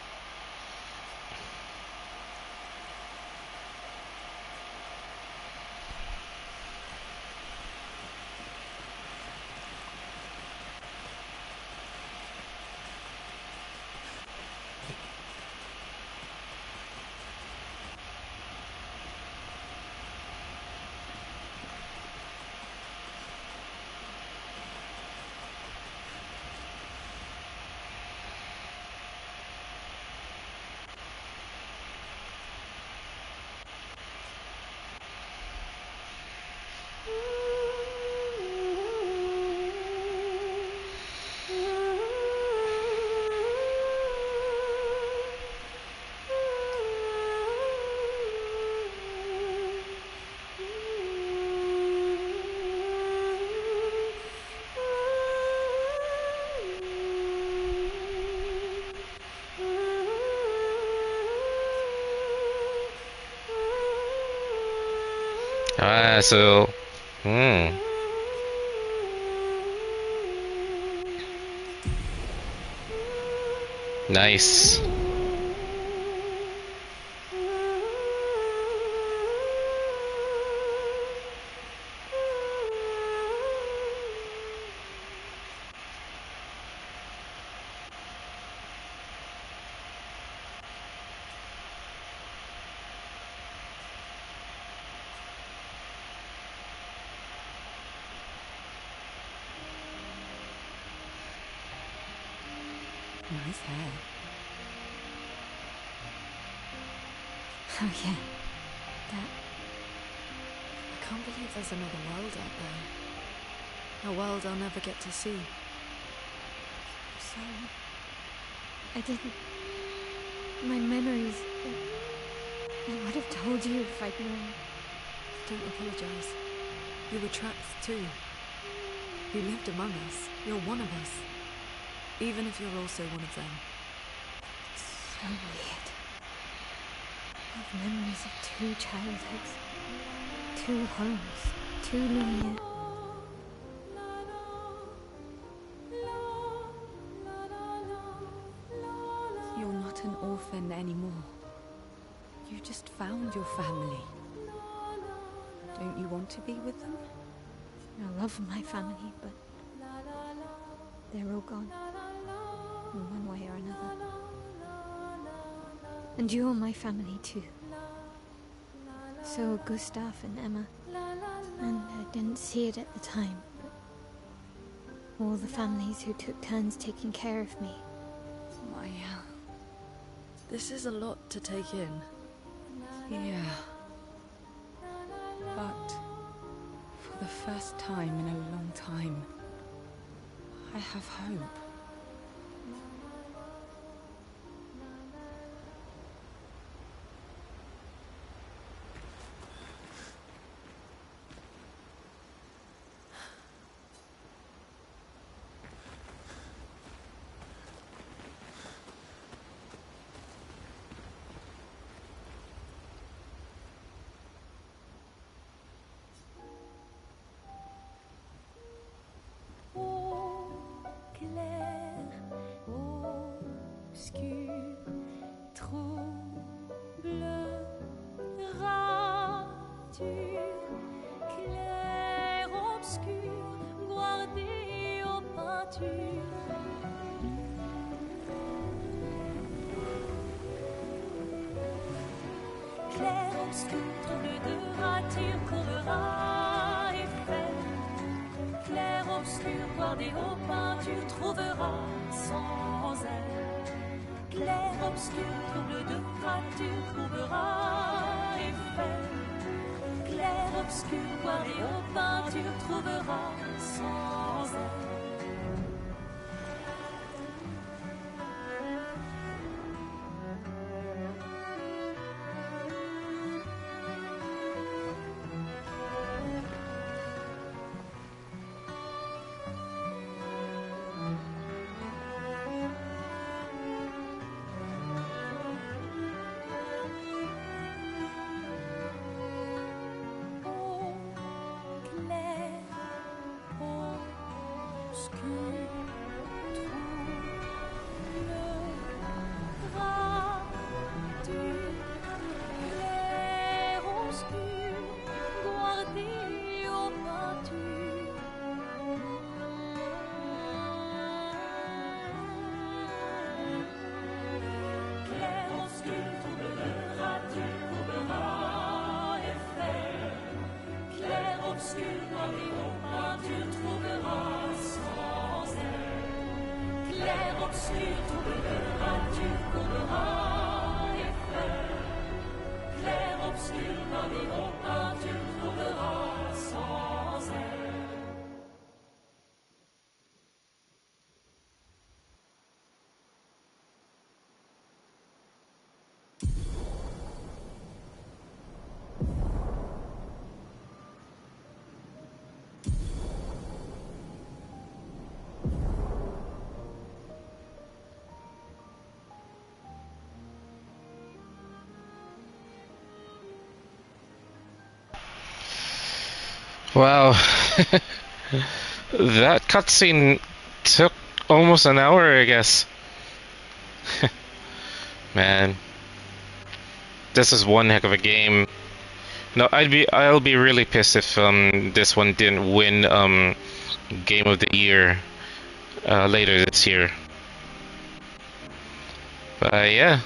F: So, nice.
B: Nice hair.
J: Oh yeah, that.
K: I can't believe there's another world out there. A world I'll never get to see.
J: Sorry. I didn't. My memories. I would have told you if I'd known.
K: Don't apologize. You were trapped too. You lived among us. You're one of us. Even if you're also one of them.
J: So weird. I have memories of 2 childhoods. 2 homes. 2 Lumiere.
B: You're not an orphan anymore. You just found your family. Don't you want to be with them?
J: I love my family, but they're all gone. In one way or another. And you're my family too. So Gustav and Emma. And I didn't see it at the time, but all the families who took turns taking care of me.
B: Maya.
K: This is a lot to take in.
B: Yeah. But for the first time in a long time, I have hope.
M: Clair obscur, trouble de rature, courera et fait. Clair obscur, voir des hauts peintures, trouvera sans elle. Clair obscur, trouble de rature, trouvera et fait. Clair obscur, voir des hauts peintures, trouvera sans elle.
F: Wow. That cutscene took almost an hour, I guess. Man. This is one heck of a game. No, I'll be really pissed if this one didn't win Game of the Year later this year. But yeah.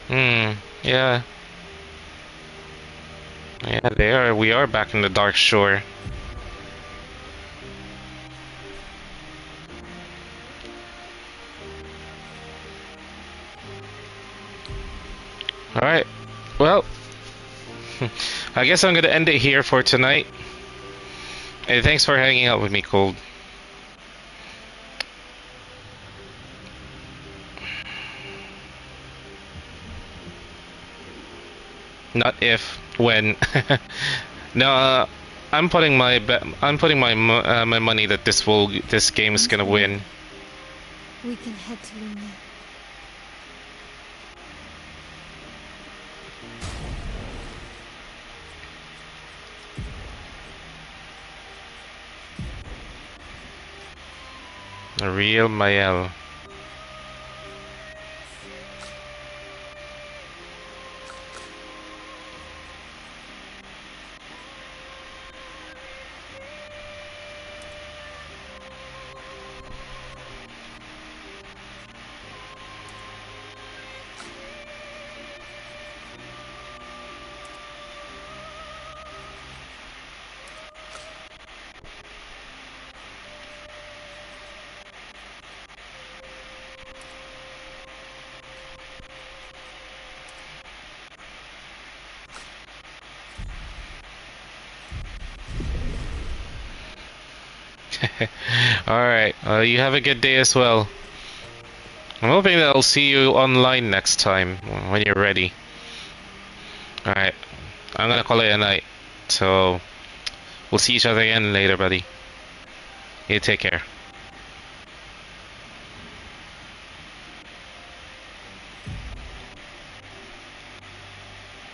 F: Yeah. Yeah, we are back in the Dark Shore. Alright, well, I guess I'm gonna end it here for tonight. Hey, thanks for hanging out with me, Cold. Not if, when. No, I'm putting my my money that this game is gonna win.
J: We can head to Luna.
F: A real Mael. Alright, you have a good day as well. I'm hoping that I'll see you online next time when you're ready. Alright, I'm gonna call it a night. So, we'll see each other again later, buddy. You take care.